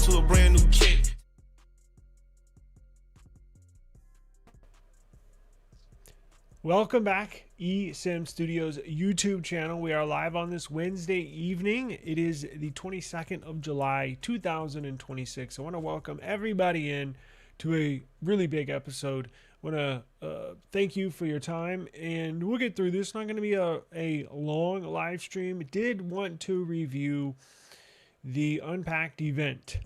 to a brand new kit. Welcome back, eSim Studios YouTube channel. We are live on this Wednesday evening. It is the 22nd of July, 2026. I want to welcome everybody in to a really big episode. I want to thank you for your time, and we'll get through this. It's not going to be a long live stream. Did want to review the Unpacked event.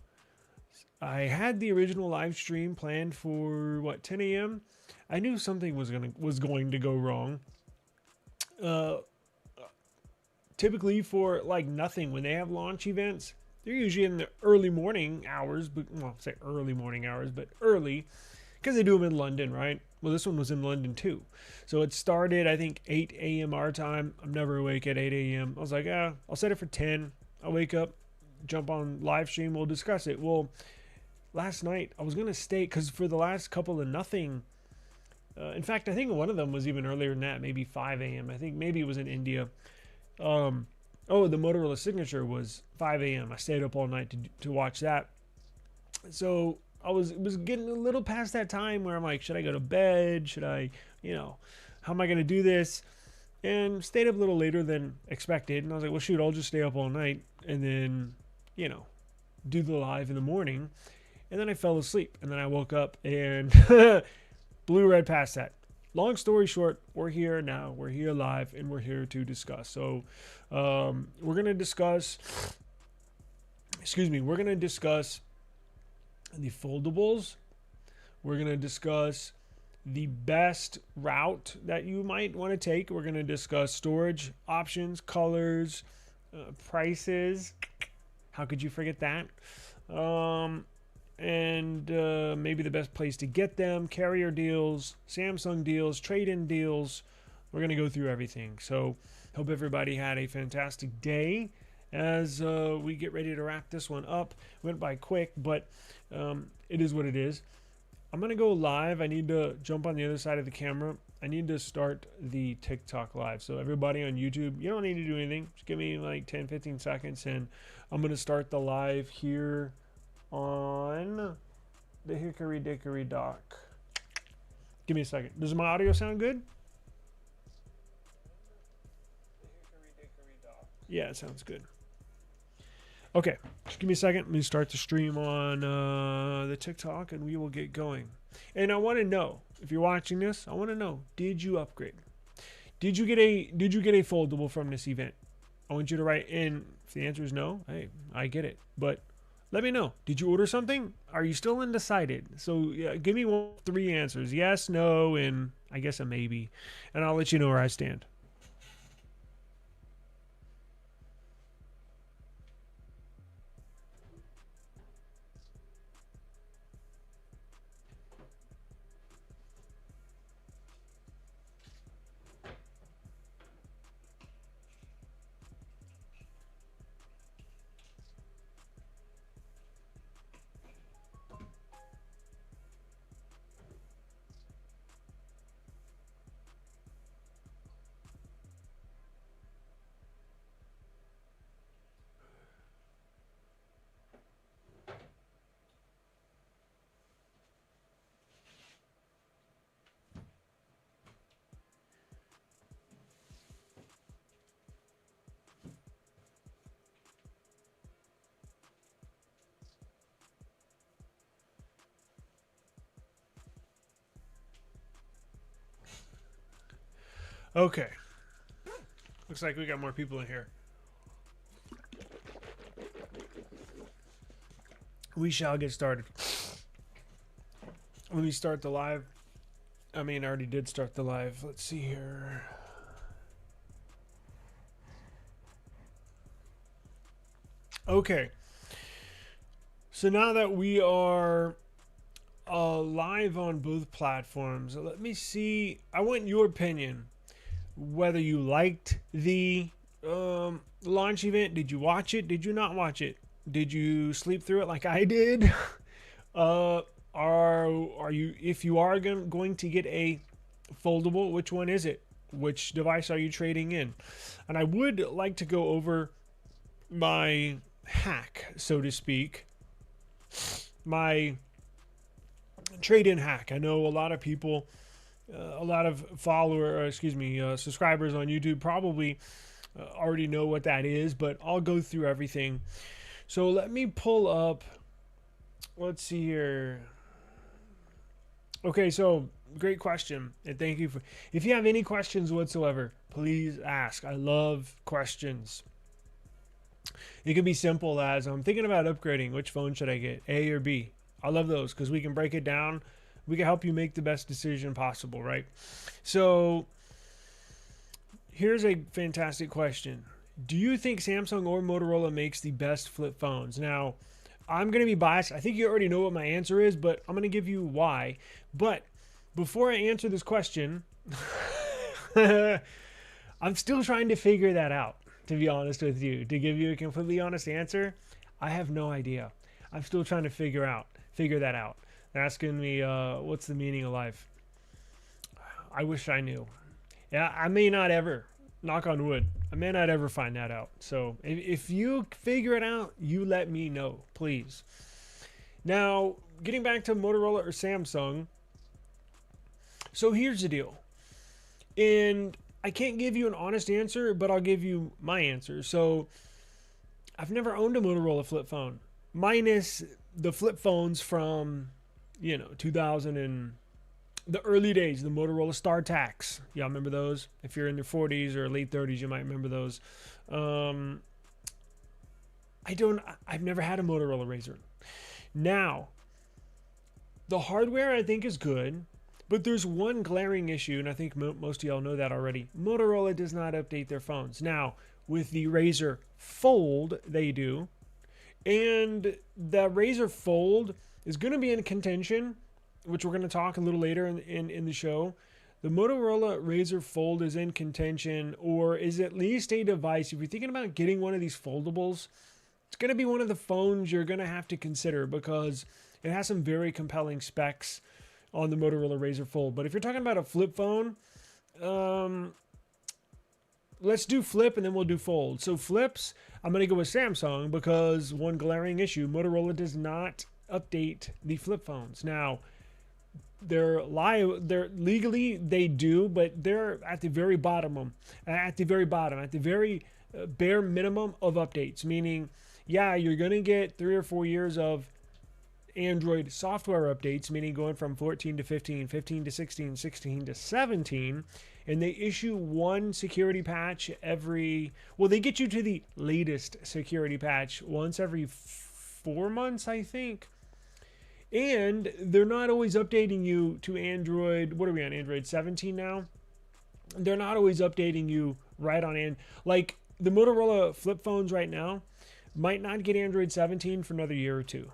I had the original live stream planned for 10 a.m. I knew something was going to go wrong. Typically for like nothing, when they have launch events, they're usually in the early morning hours, but well, say early morning hours, but early, because they do them in London, right? Well, this one was in London too. So it started, I think, 8 a.m. our time. I'm never awake at 8 a.m. I was like, I'll set it for 10. I'll wake up, jump on live stream, we'll discuss it. Well, last night I was going to stay, because for the last couple of nothing, in fact, I think one of them was even earlier than that, maybe 5 a.m. I think maybe it was in India. The Motorola Signature was 5 a.m. I stayed up all night to watch that. So it was getting a little past that time where I'm like, should I go to bed? Should I, how am I going to do this? And stayed up a little later than expected. And I was like, well, shoot, I'll just stay up all night and then, do the live in the morning. And then I fell asleep. And then I woke up and blew right past that. Long story short, we're here now. We're here live, and we're here to discuss. So we're going to discuss, we're going to discuss the foldables. We're going to discuss the best route that you might want to take. We're going to discuss storage options, colors, prices. How could you forget that? And maybe the best place to get them, carrier deals, Samsung deals, trade-in deals. We're going to go through everything. So hope everybody had a fantastic day as we get ready to wrap this one up. Went by quick, but it is what it is. I'm going to go live. I need to jump on the other side of the camera. I need to start the TikTok live. So everybody on YouTube, you don't need to do anything. Just give me like 10, 15 seconds, and I'm going to start the live here on the Hickory Dickory Dock. Give me a second. Does my audio sound good? Yeah, it sounds good. Okay, just give me a second. Let me start the stream on the TikTok, and we will get going. And I want to know, if you're watching this, I want to know, did you upgrade? Did you get a foldable from this event? I want you to write in. If the answer is no, hey, I get it. But let me know. Did you order something? Are you still undecided? So yeah, give me 3 answers. Yes, no, and I guess a maybe. And I'll let you know where I stand. Okay. Looks like we got more people in here. We shall get started. Let me start the live. I already did start the live. Let's see here. Okay. So now that we are live on both platforms, let me see. I want your opinion. Whether you liked the launch event. Did you watch it? Did you not watch it? Did you sleep through it like I did? Are you, if you are going to get a foldable, which one is it? Which device are you trading in? And I would like to go over my hack, so to speak, my trade-in hack. I know a lot of people, a lot of subscribers on YouTube probably already know what that is, but I'll go through everything. So let me pull up. Let's see here. Okay, so great question, and thank you for. If you have any questions whatsoever, please ask. I love questions. It can be simple as I'm thinking about upgrading. Which phone should I get, A or B? I love those because we can break it down. We can help you make the best decision possible, right? So here's a fantastic question. Do you think Samsung or Motorola makes the best flip phones? Now, I'm going to be biased. I think you already know what my answer is, but I'm going to give you why. But before I answer this question, I'm still trying to figure that out, to be honest with you. To give you a completely honest answer, I have no idea. I'm still trying to figure that out. They're asking me, what's the meaning of life? I wish I knew. Yeah, I may not ever. Knock on wood. I may not ever find that out. So if you figure it out, you let me know, please. Now, getting back to Motorola or Samsung. So here's the deal. And I can't give you an honest answer, but I'll give you my answer. So I've never owned a Motorola flip phone, minus the flip phones from, 2000 and the early days, the Motorola StarTACs. Y'all remember those? If you're in your 40s or late 30s, you might remember those. I've never had a Motorola Razr. Now, the hardware I think is good, but there's one glaring issue, and I think most of y'all know that already. Motorola does not update their phones. Now, with the Razr Fold, they do. And the Razr Fold is going to be in contention, which we're going to talk a little later in the show. The Motorola Razr Fold is in contention, or is at least a device. If you're thinking about getting one of these foldables, it's going to be one of the phones you're going to have to consider because it has some very compelling specs on the Motorola Razr Fold. But if you're talking about a flip phone, let's do flip and then we'll do fold. So flips, I'm going to go with Samsung because one glaring issue, Motorola does not update the flip phones. Now, they're legally they do, but they're at the very bottom, at the very bare minimum of updates. Meaning, yeah, you're gonna get 3 or 4 years of Android software updates, meaning going from 14 to 15, 15 to 16, 16 to 17, and they issue one security patch they get you to the latest security patch once every 4 months, I think. And they're not always updating you to Android. What are we on? Android 17 now? They're not always updating you right on like the Motorola flip phones right now might not get Android 17 for another year or two.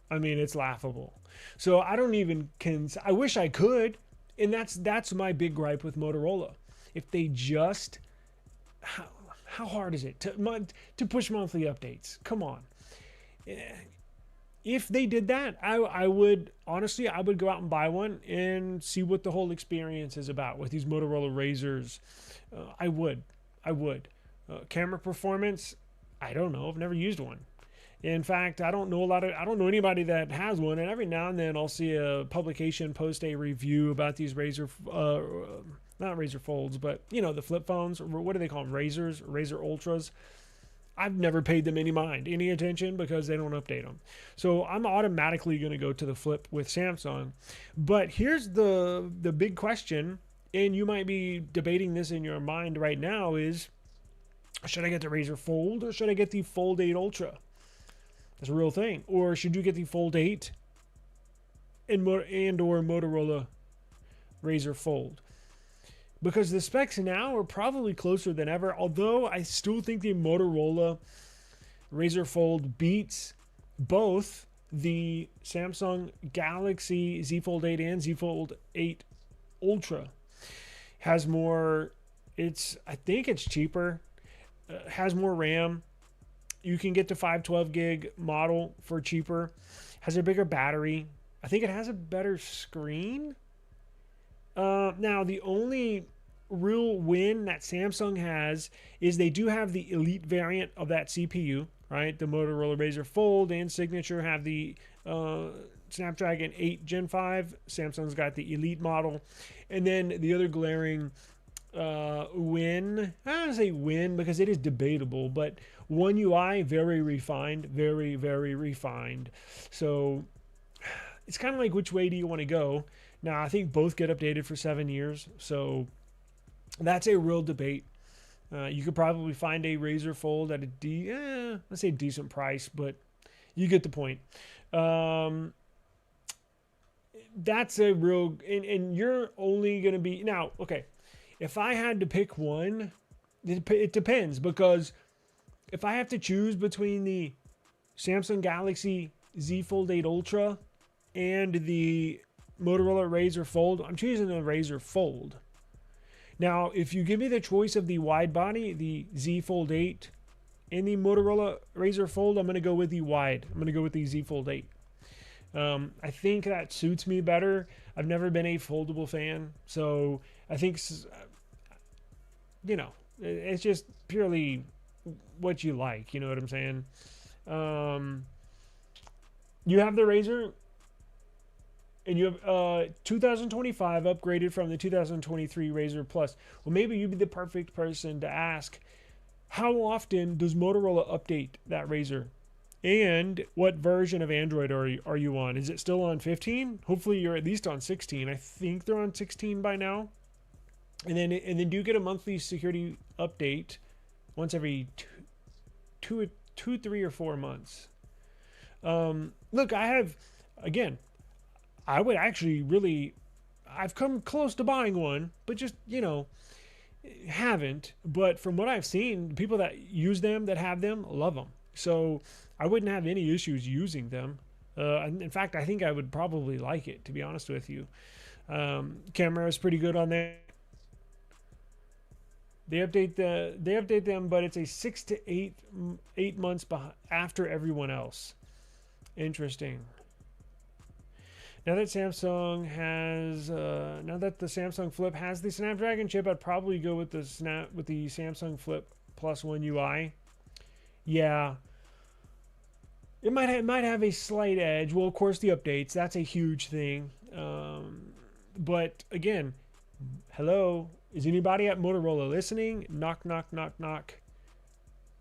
I mean, it's laughable. So I don't even I wish I could. And that's my big gripe with Motorola. If they just, how hard is it to push monthly updates? Come on. If they did that, I would go out and buy one and see what the whole experience is about with these Motorola Razrs. I would. Camera performance, I don't know. I've never used one. In fact, I don't know anybody that has one. And every now and then I'll see a publication post a review about these not Razr Folds, but the flip phones. What do they call them? Razr Ultras. I've never paid them any attention because they don't update them. So I'm automatically going to go to the flip with Samsung. But here's the big question, and you might be debating this in your mind right now is, should I get the Razr Fold or should I get the Fold 8 Ultra? That's a real thing. Or should you get the Fold 8 and or Motorola Razr Fold? Because the specs now are probably closer than ever. Although I still think the Motorola Razr Fold beats both the Samsung Galaxy Z Fold 8 and Z Fold 8 Ultra. Has more, I think it's cheaper. Has more RAM. You can get the 512 gig model for cheaper. Has a bigger battery. I think it has a better screen. Now, the only real win that Samsung has is they do have the Elite variant of that CPU, right? The Motorola Razr Fold and Signature have the Snapdragon 8 Gen 5. Samsung's got the Elite model. And then the other glaring win, I don't say win because it is debatable, but One UI, very refined, very, very refined. So it's kind of like, which way do you want to go? Now, I think both get updated for 7 years. So that's a real debate. You could probably find a Razer Fold at a let's say decent price, but you get the point. That's a real, and you're only going to be, now, okay, if I had to pick one, it depends, because if I have to choose between the Samsung Galaxy Z Fold 8 Ultra and the Motorola Razer Fold, I'm choosing the Razer Fold. Now, if you give me the choice of the wide body, the Z Fold 8, and the Motorola Razer Fold, I'm going to go with the wide. I'm going to go with the Z Fold 8. I think that suits me better. I've never been a foldable fan, so I think, you know, it's just purely what you like. You know what I'm saying? You have the Razer, and you have 2025 upgraded from the 2023 Razer Plus. Well, maybe you'd be the perfect person to ask, how often does Motorola update that Razer? And what version of Android are you on? Is it still on 15? Hopefully you're at least on 16. I think they're on 16 by now. And then do you get a monthly security update once every two, 3, or 4 months? Look, I would actually really, I've come close to buying one, but just, haven't. But from what I've seen, people that use them, that have them, love them. So I wouldn't have any issues using them. In fact, I think I would probably like it, to be honest with you. Camera is pretty good on there. They update them, but it's a 6 to 8 months after everyone else. Interesting. Now that the Samsung Flip has the Snapdragon chip, I'd probably go with the Samsung Flip Plus One UI. Yeah, it might have a slight edge. Well, of course, the updates, that's a huge thing. But again, hello, is anybody at Motorola listening? Knock, knock, knock, knock.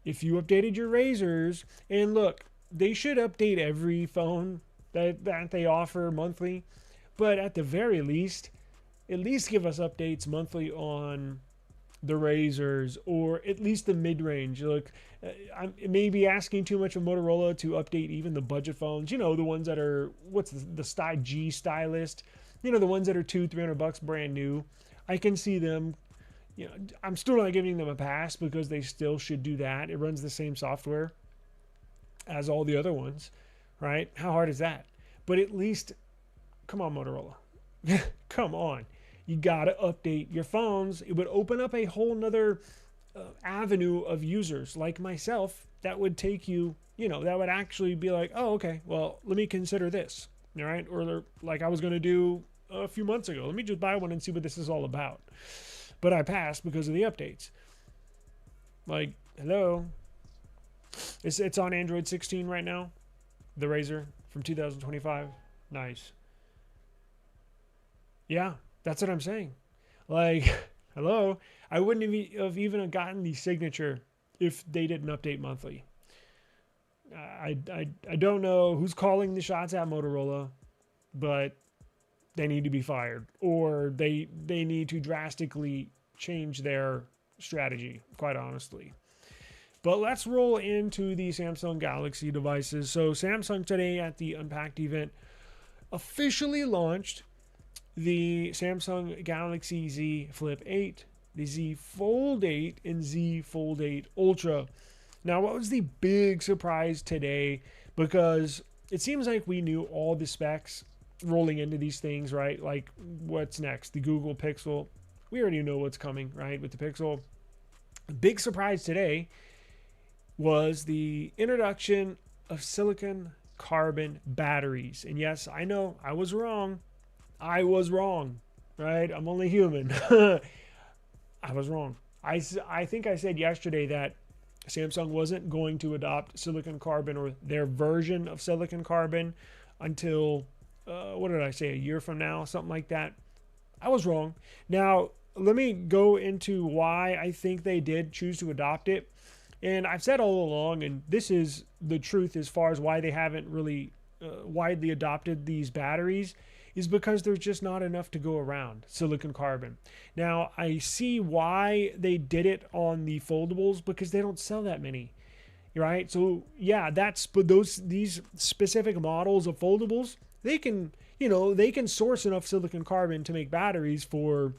If you updated your Razers, and look, they should update every phone that they offer monthly, but at the very least, at least give us updates monthly on the Razers, or at least the mid-range. Look, I may be asking too much of Motorola to update even the budget phones. The ones that are, what's the G stylist? The ones that are $200-300 brand new. I can see them. I'm still not giving them a pass because they still should do that. It runs the same software as all the other ones, right? How hard is that? But at least, come on, Motorola. Come on. You got to update your phones. It would open up a whole nother avenue of users like myself that would take you, that would actually be like, oh, okay, well, let me consider this, all right? Or like I was going to do a few months ago. Let me just buy one and see what this is all about. But I passed because of the updates. Like, hello. It's on Android 16 right now. The Razer from 2025. Nice. Yeah, that's what I'm saying. Like, hello. I wouldn't have even gotten the signature if they didn't update monthly. I don't know who's calling the shots at Motorola, but they need to be fired, or they need to drastically change their strategy, quite honestly. But let's roll into the Samsung Galaxy devices. So Samsung today at the Unpacked event officially launched the Samsung Galaxy Z Flip 8, the Z Fold 8, and Z Fold 8 Ultra. Now, what was the big surprise today? Because it seems like we knew all the specs rolling into these things, right? Like, what's next? The Google Pixel. We already know what's coming, right, with the Pixel. The big surprise today was the introduction of silicon carbon batteries. And yes, I know, I was wrong. I was wrong, right? I'm only human. I was wrong. I think I said yesterday that Samsung wasn't going to adopt silicon carbon, or their version of silicon carbon, until, what did I say, a year from now, something like that. I was wrong. Now, let me go into why I think they did choose to adopt it. And I've said all along, and this is the truth as far as why they haven't really widely adopted these batteries, is because there's just not enough to go around silicon carbon. Now, I see why they did it on the foldables, because they don't sell that many, right? So yeah, but these specific models of foldables, they can, they can source enough silicon carbon to make batteries for,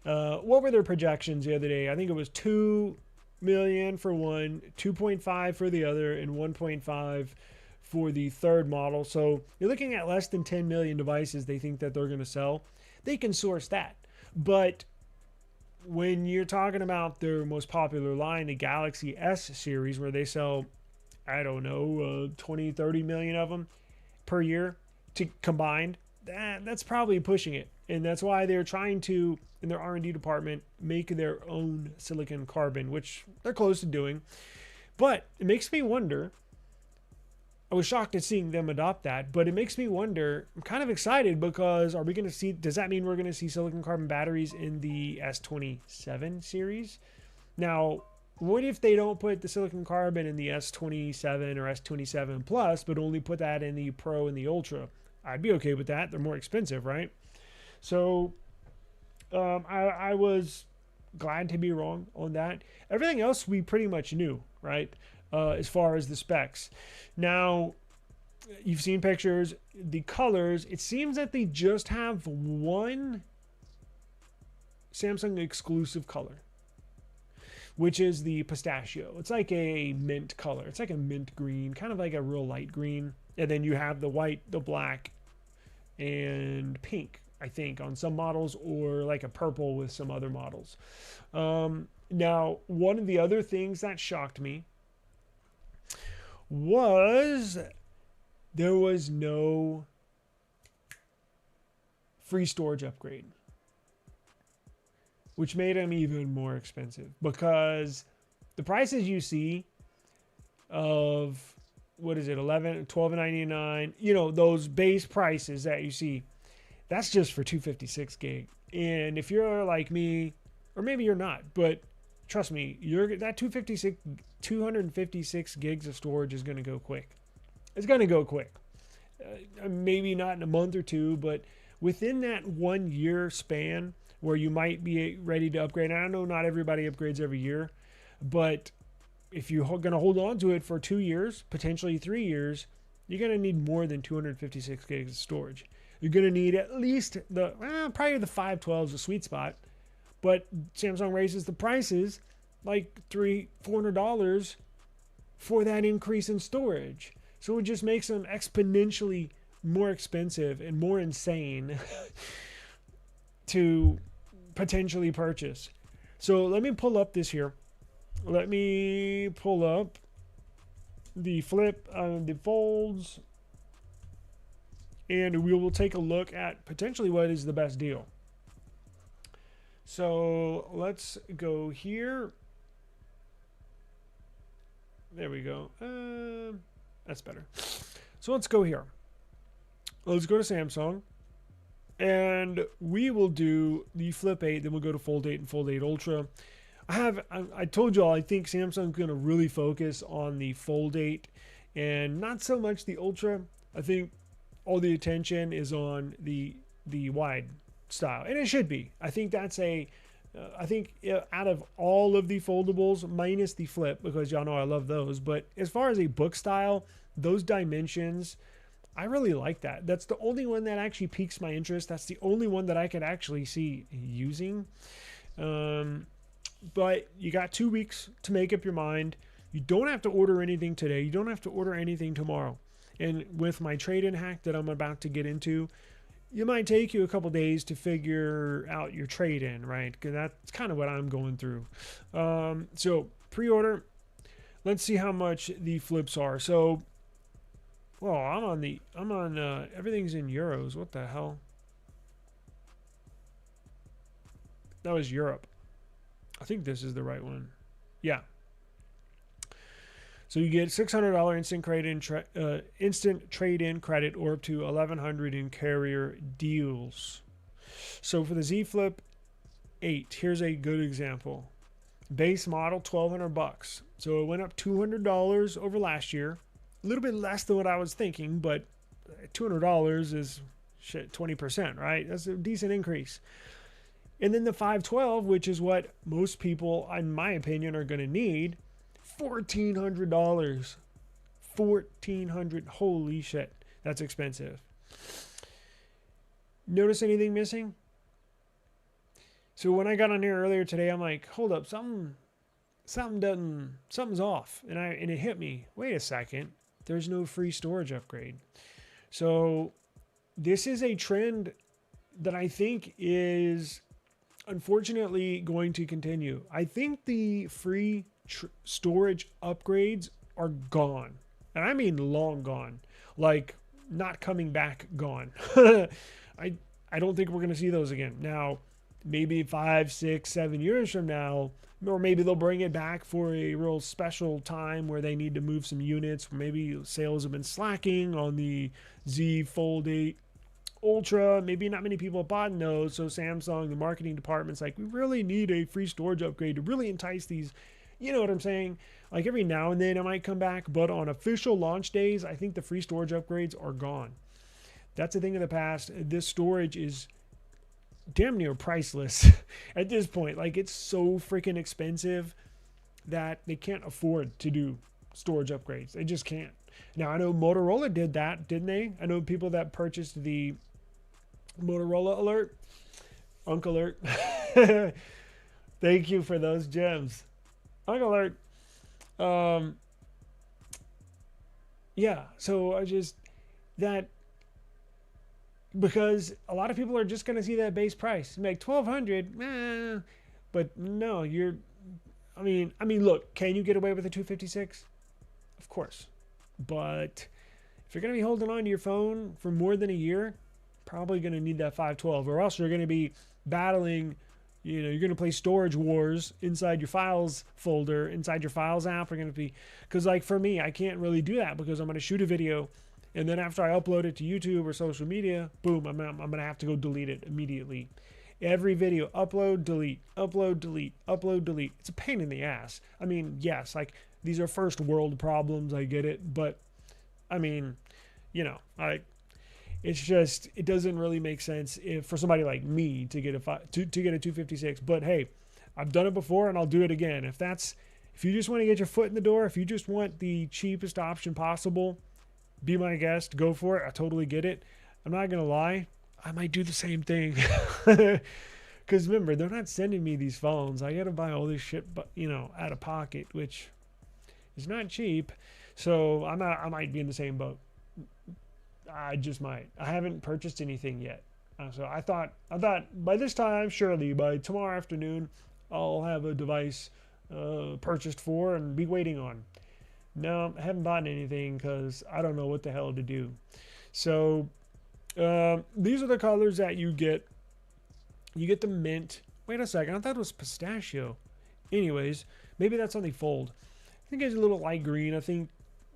what were their projections the other day? I think it was 2 million for one, 2.5 for the other, and 1.5 for the third model. So you're looking at less than 10 million devices they think that they're going to sell. They can source that. But when you're talking about their most popular line, the Galaxy S series, where they sell, I don't know, 20, 30 million of them per year combined, that's probably pushing it. And that's why they're trying to, in their R&D department, make their own silicon carbon, which they're close to doing. But it makes me wonder, I was shocked at seeing them adopt that, but it makes me wonder, I'm kind of excited, because are we going to see, does that mean we're going to see silicon carbon batteries in the S27 series? Now, what if they don't put the silicon carbon in the S27 or S27 Plus, but only put that in the Pro and the Ultra? I'd be okay with that. They're more expensive, right? So I was glad to be wrong on that. Everything else we pretty much knew, right? As far as the specs. Now, you've seen pictures, the colors, it seems that they just have one Samsung exclusive color, which is the pistachio. It's like a mint color. It's like a mint green, kind of like a real light green. And then you have the white, the black, and pink, I think, on some models, or like a purple with some other models. Now, one of the other things that shocked me was there was no free storage upgrade, which made them even more expensive, because the prices you see of, what is it, 11, 12.99, those base prices that you see, that's just for 256 gig. And if you're like me, or maybe you're not, but trust me, that 256 gigs of storage is going to go quick. It's going to go quick. Maybe not in a month or two, but within that 1 year span where you might be ready to upgrade. And I know not everybody upgrades every year, but if you're going to hold on to it for 2 years, potentially 3 years, you're going to need more than 256 gigs of storage. You're going to need at least probably the 512 is a sweet spot. But Samsung raises the prices like $400 for that increase in storage. So it just makes them exponentially more expensive and more insane to potentially purchase. So let me pull up this here. Let me pull up the the folds, and we will take a look at potentially what is the best deal. So let's go here. There we go. That's better. So let's go here. Let's go to Samsung, and we will do the Flip 8. Then we'll go to Fold 8 and Fold 8 Ultra. I told y'all I think Samsung's going to really focus on the Fold 8 and not so much the Ultra. I think all the attention is on the wide style, and it should be. I think that's I think out of all of the foldables, minus the Flip, because y'all know I love those, but as far as a book style, those dimensions, I really like that. That's the only one that actually piques my interest. That's the only one that I could actually see using. But you got 2 weeks to make up your mind. You don't have to order anything today. You don't have to order anything tomorrow. And with my trade-in hack that I'm about to get into, it might take you a couple days to figure out your trade-in, right? Because that's kind of what I'm going through. So pre-order. Let's see how much the flips are. So, well, everything's in euros. What the hell? That was Europe. I think this is the right one. Yeah. So you get $600 instant trade-in credit, or up to $1,100 in carrier deals. So for the Z Flip 8, here's a good example. Base model, $1,200. So it went up $200 over last year. A little bit less than what I was thinking, but $200 is shit, 20%, right? That's a decent increase. And then the 512, which is what most people, in my opinion, are going to need, $1,400. $1,400. Holy shit. That's expensive. Notice anything missing? So when I got on here earlier today, I'm like, hold up, something's off. And it hit me. Wait a second. There's no free storage upgrade. So this is a trend that I think is unfortunately going to continue. I think the free storage upgrades are gone. And I mean long gone. Like not coming back gone. I don't think we're going to see those again. Now, maybe 5, 6, 7 years from now, or maybe they'll bring it back for a real special time where they need to move some units. Maybe sales have been slacking on the Z Fold 8 Ultra. Maybe not many people have bought those. So Samsung, the marketing department's like, we really need a free storage upgrade to really entice these. You know what I'm saying? Like every now and then it might come back, but on official launch days, I think the free storage upgrades are gone. That's a thing of the past. This storage is damn near priceless at this point. Like it's so freaking expensive that they can't afford to do storage upgrades. They just can't. Now I know Motorola did that, didn't they? I know people that purchased the Motorola Alert, Uncle Alert. Thank you for those gems, Uncle Alert. Yeah. So I just that. Because a lot of people are just going to see that base price. Make $1,200, but no, I mean, look, can you get away with a 256? Of course. But if you're going to be holding on to your phone for more than a year, probably going to need that 512, or else you're going to be battling, you're going to play storage wars inside your files folder, inside your files app. We're going to be, because like for me, I can't really do that because I'm going to shoot a video. And then after I upload it to YouTube or social media, boom, I'm going to have to go delete it immediately. Every video, upload, delete, upload, delete, upload, delete. It's a pain in the ass. I mean, yes, like these are first world problems. I get it. But I mean, it's just, it doesn't really make sense for somebody like me to get a 256. But hey, I've done it before and I'll do it again. If you just want to get your foot in the door, if you just want the cheapest option possible, be my guest, go for it. I totally get it. I'm not going to lie. I might do the same thing. Because remember, they're not sending me these phones. I got to buy all this shit, out of pocket, which is not cheap. So I might be in the same boat. I just might. I haven't purchased anything yet. So I thought by this time, surely by tomorrow afternoon, I'll have a device purchased for and be waiting on. No, I haven't bought anything because I don't know what the hell to do. So these are the colors that you get. You get the mint. Wait a second. I thought it was pistachio. Anyways, maybe that's on the Fold. I think it's a little light green. I think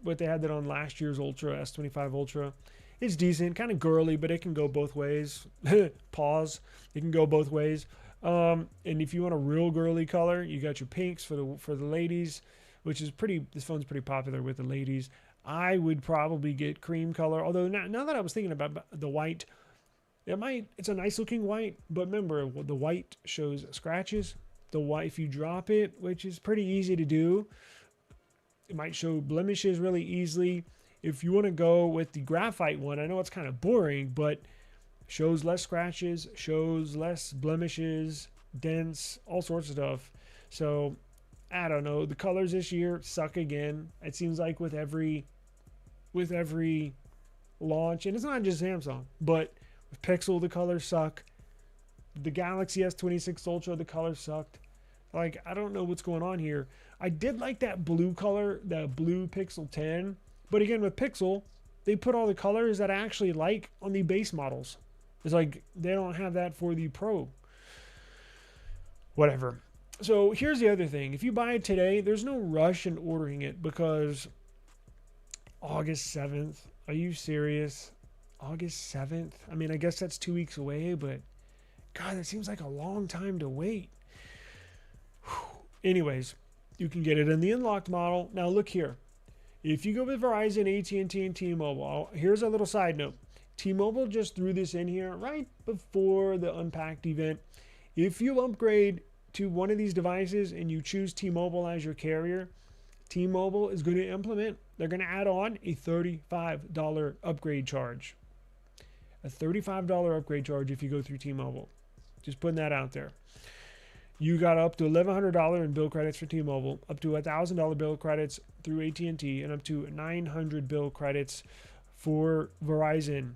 what they had that on last year's Ultra, S25 Ultra. It's decent. Kind of girly, but it can go both ways. Pause. It can go both ways. And if you want a real girly color, you got your pinks for the ladies, which is this phone's pretty popular with the ladies. I would probably get cream color, although now that I was thinking about the white, it's a nice looking white, but remember, the white shows scratches. The white, if you drop it, which is pretty easy to do, it might show blemishes really easily. If you want to go with the graphite one, I know it's kind of boring, but shows less scratches, shows less blemishes, dents, all sorts of stuff. So I don't know. The colors this year suck again. It seems like with every launch, and it's not just Samsung, but with Pixel, the colors suck. The Galaxy S26 Ultra, the colors sucked. Like, I don't know what's going on here. I did like that blue color, the blue Pixel 10. But again, with Pixel, they put all the colors that I actually like on the base models. It's like they don't have that for the Pro. Whatever. So here's the other thing. If you buy it today, there's no rush in ordering it because August 7th. Are you serious? August 7th? I mean, I guess that's 2 weeks away, but God, that seems like a long time to wait. Anyways, you can get it in the unlocked model. Now look here. If you go with Verizon, AT&T, and T-Mobile, here's a little side note. T-Mobile just threw this in here right before the Unpacked event. If you upgrade to one of these devices and you choose T-Mobile as your carrier, T-Mobile is going to implement, they're going to add on a $35 upgrade charge. A $35 upgrade charge if you go through T-Mobile. Just putting that out there. You got up to $1,100 in bill credits for T-Mobile, up to $1,000 bill credits through AT&T, and up to 900 bill credits for Verizon.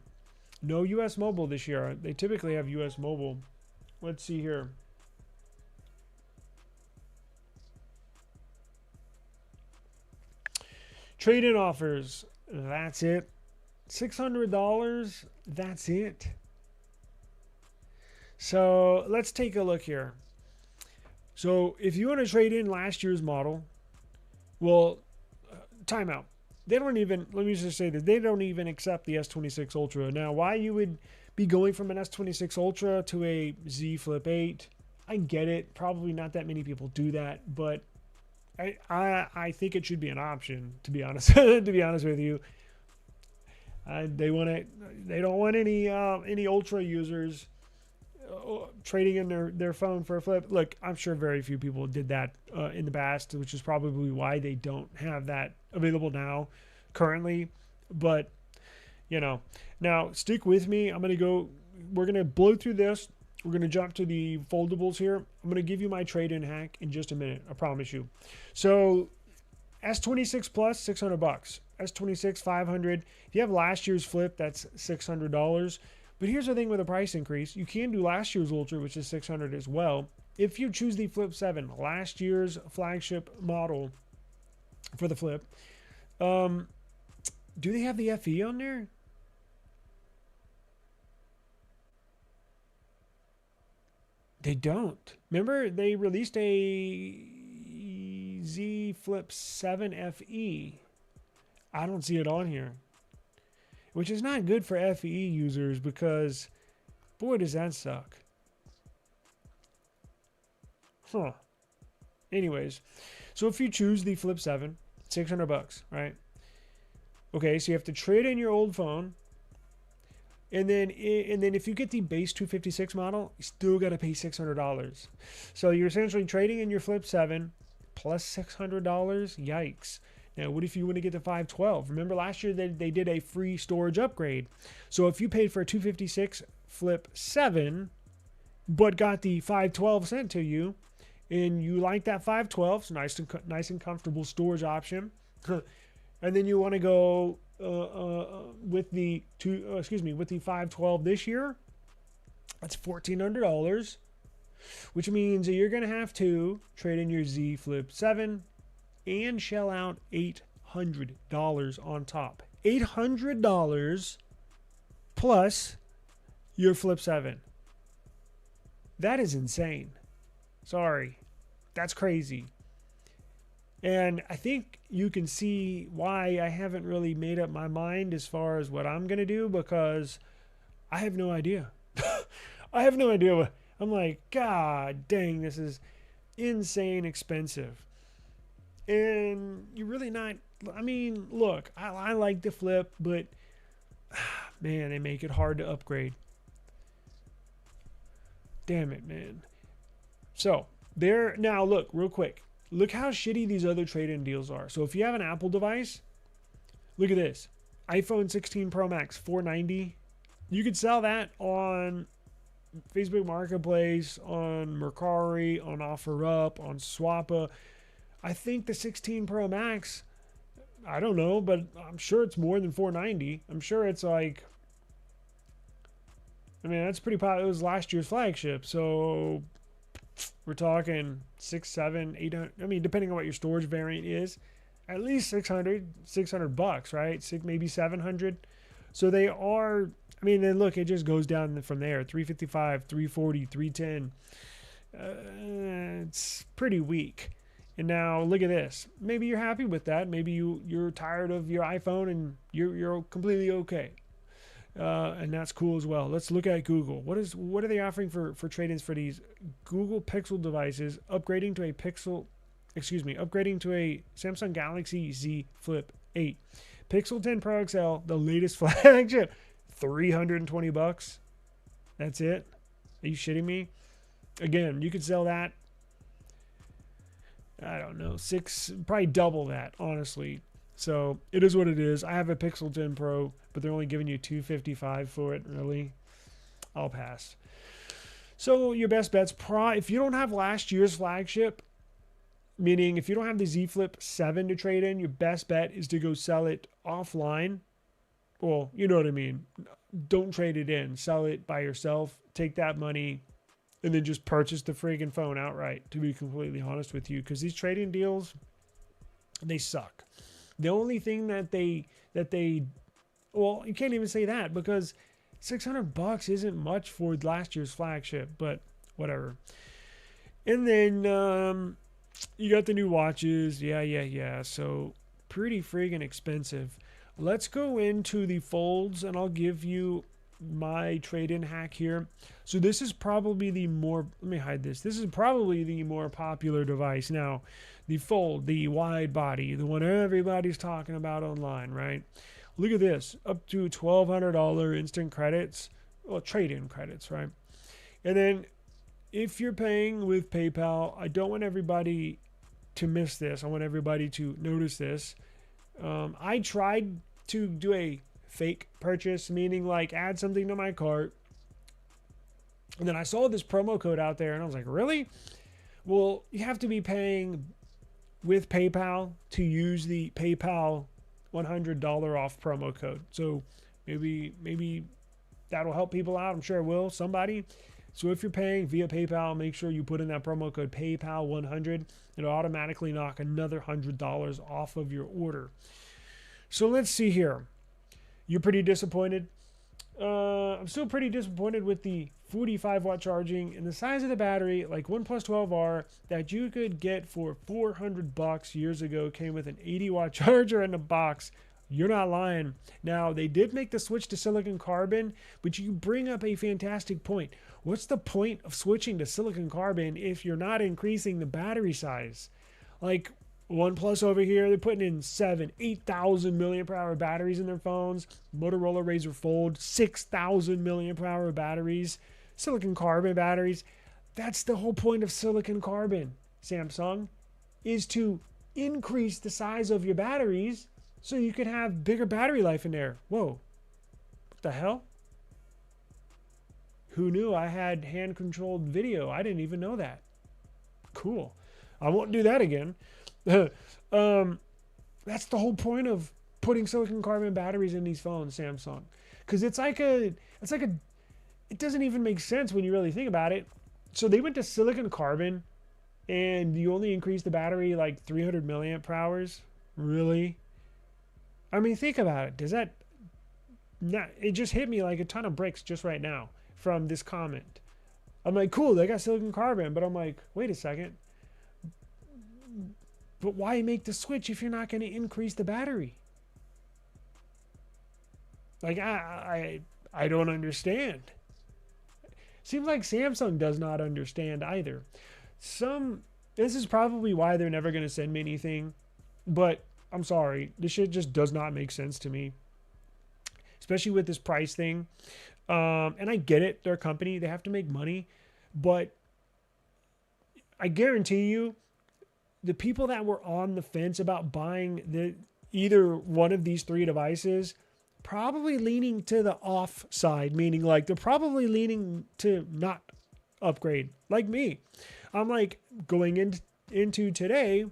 No U.S. Mobile this year. They typically have U.S. Mobile. Let's see here. Trade-in offers. That's it. $600. That's it. So let's take a look here. So if you want to trade in last year's model, well, timeout. They don't even, let me just say that they don't even accept the S26 Ultra. Now, why you would be going from an S26 Ultra to a Z Flip 8, I get it. Probably not that many people do that, but I think it should be an option, to be honest. To be honest with you, they don't want any Ultra users trading in their phone for a Flip. Look, I'm sure very few people did that in the past, which is probably why they don't have that available now currently. But now stick with me. We're going to blow through this. We're going to jump to the foldables here. I'm going to give you my trade-in hack in just a minute. I promise you. So S26 Plus, $600. S26, $500. If you have last year's Flip, that's $600. But here's the thing with a price increase. You can do last year's Ultra, which is $600 as well. If you choose the Flip 7, last year's flagship model for the Flip, do they have the FE on there? They don't. Remember, they released a Z Flip 7 FE. I don't see it on here. Which is not good for FE users because, boy, does that suck. Huh. Anyways, so if you choose the Flip 7, $600, right? Okay, so you have to trade in your old phone. And then if you get the base 256 model, you still got to pay $600. So you're essentially trading in your Flip 7 plus $600. Yikes. Now, what if you want to get the 512? Remember last year they did a free storage upgrade. So if you paid for a 256 Flip 7, but got the 512 sent to you, and you like that 512, it's nice and comfortable storage option, and then you want to go with the 512 this year, that's $1,400, which means that you're going to have to trade in your Z Flip 7 and shell out $800 on top. $800 plus your Flip 7. That is insane. Sorry. That's crazy. And I think you can see why I haven't really made up my mind as far as what I'm going to do, because I have no idea. I have no idea. I'm like, God dang, this is insane expensive. And you're really not, I mean, look, I like the Flip, but man, they make it hard to upgrade. Damn it, man. So now look, real quick. Look how shitty these other trade-in deals are. So if you have an Apple device, look at this. iPhone 16 Pro Max, $490. You could sell that on Facebook Marketplace, on Mercari, on OfferUp, on Swappa. I think the 16 Pro Max, I don't know, but I'm sure it's more than $490. I'm sure it's like, I mean, that's pretty popular. It was last year's flagship. So we're talking 600, 700, 800. I mean, depending on what your storage variant is, at least $600, right? Maybe 700. So they are, I mean, then look, it just goes down from there. 355, 340, 310. it's pretty weak. And now look at this. Maybe you're happy with that. Maybe you're tired of your iPhone and you're completely okay. And that's cool as well. Let's look at Google. What are they offering for trade-ins for these Google Pixel devices? Upgrading to a Samsung Galaxy Z Flip 8, Pixel 10 Pro XL, the latest flagship, $320. That's it. Are you shitting me? Again, you could sell that. I don't know, probably double that, honestly. So it is what it is. I have a Pixel 10 Pro, but they're only giving you $255 for it. Really, I'll pass. So your best bets, if you don't have last year's flagship, meaning if you don't have the Z Flip 7 to trade in, your best bet is to go sell it offline. Well, you know what I mean. Don't trade it in. Sell it by yourself. Take that money and then just purchase the friggin' phone outright, to be completely honest with you. Because these trading deals, they suck. The only thing that they, well, you can't even say that because $600 isn't much for last year's flagship, but whatever. And then you got the new watches. Yeah. So pretty friggin' expensive. Let's go into the folds and I'll give you my trade-in hack here. So this is probably the more, let me hide this. This is probably the more popular device. Now, the Fold, the wide body, the one everybody's talking about online, right? Look at this, up to $1,200 instant credits, well, trade-in credits, right? And then if you're paying with PayPal, I don't want everybody to miss this. I want everybody to notice this. I tried to do a fake purchase, meaning like add something to my cart. And then I saw this promo code out there and I was like, really? Well, you have to be paying with PayPal to use the PayPal $100 off promo code. So maybe that'll help people out. I'm sure it will, somebody. So if you're paying via PayPal, make sure you put in that promo code PayPal100. It'll automatically knock another $100 off of your order. So let's see here. You're pretty disappointed. I'm still pretty disappointed with the 45 watt charging and the size of the battery. Like OnePlus 12R that you could get for $400 years ago came with an 80 watt charger in the box. You're not lying. Now, they did make the switch to silicon carbon, but you bring up a fantastic point. What's the point of switching to silicon carbon if you're not increasing the battery size? Like OnePlus over here, they're putting in 8,000 milliamp hour batteries in their phones. Motorola Razr Fold, 6,000 milliamp hour batteries. Silicon carbon batteries. That's the whole point of silicon carbon, Samsung, is to increase the size of your batteries so you could have bigger battery life in there. Whoa. What the hell? Who knew I had hand-controlled video? I didn't even know that. Cool. I won't do that again. That's the whole point of putting silicon carbon batteries in these phones, Samsung. Because it doesn't even make sense when you really think about it. So they went to silicon carbon and you only increase the battery like 300 milliamp hours? Really? I mean, think about it. It just hit me like a ton of bricks just right now from this comment. I'm like, cool, they got silicon carbon, but I'm like, wait a second. But why make the switch if you're not going to increase the battery? Like, I don't understand. Seems like Samsung does not understand either. This is probably why they're never going to send me anything, but I'm sorry. This shit just does not make sense to me, especially with this price thing. And I get it. They're a company. They have to make money. But I guarantee you, the people that were on the fence about buying either one of these three devices, probably leaning to the off side, meaning like they're probably leaning to not upgrade, like me. I'm like, going into today,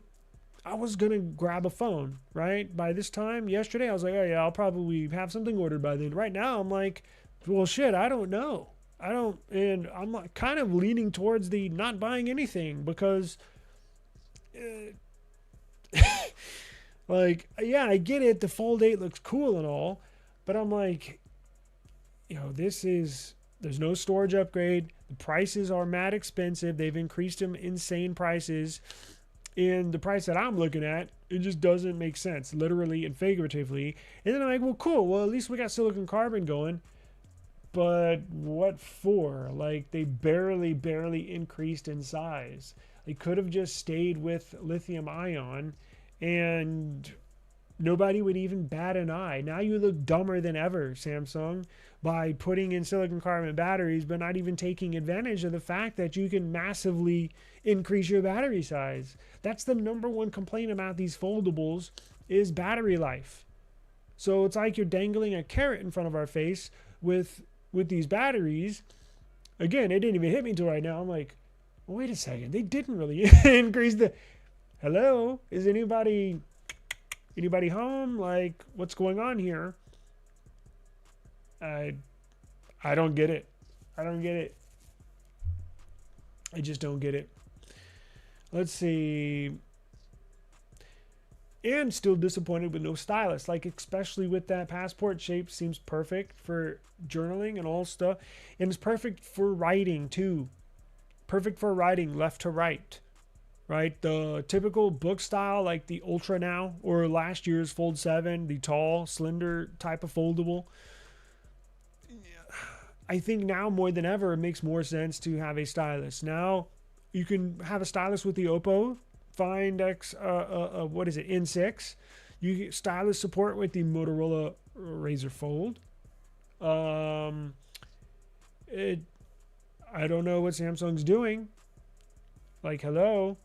I was going to grab a phone, right? By this time yesterday, I was like, oh yeah, I'll probably have something ordered by then. Right now, I'm like, well, shit, I don't know. And I'm like kind of leaning towards the not buying anything because, like, yeah, I get it. The Fold 8 looks cool and all, but I'm like, this is There's no storage upgrade. The prices are mad expensive. They've increased them insane prices. And the price that I'm looking at, it just doesn't make sense, literally and figuratively. And then I'm like, well, cool. Well, at least we got silicon carbon going. But what for? Like, they barely increased in size. They could have just stayed with lithium ion and nobody would even bat an eye. Now you look dumber than ever, Samsung, by putting in silicon carbon batteries, but not even taking advantage of the fact that you can massively increase your battery size. That's the number one complaint about these foldables is battery life. So it's like you're dangling a carrot in front of our face with these batteries. Again, it didn't even hit me until right now. I'm like, well, wait a second. They didn't really increase the... Hello? Is anybody home? Like, what's going on here? I don't get it. I don't get it. I just don't get it. Let's see. And still disappointed with no stylus. Like, especially with that passport shape, seems perfect for journaling and all stuff. And it's perfect for writing too. Perfect for writing left to right. Right? The typical book style, like the Ultra now, or last year's Fold 7, the tall, slender type of foldable. I think now more than ever, it makes more sense to have a stylus. Now, you can have a stylus with the Oppo Find X, what is it, N6. You get stylus support with the Motorola Razr Fold. I don't know what Samsung's doing. Like, hello,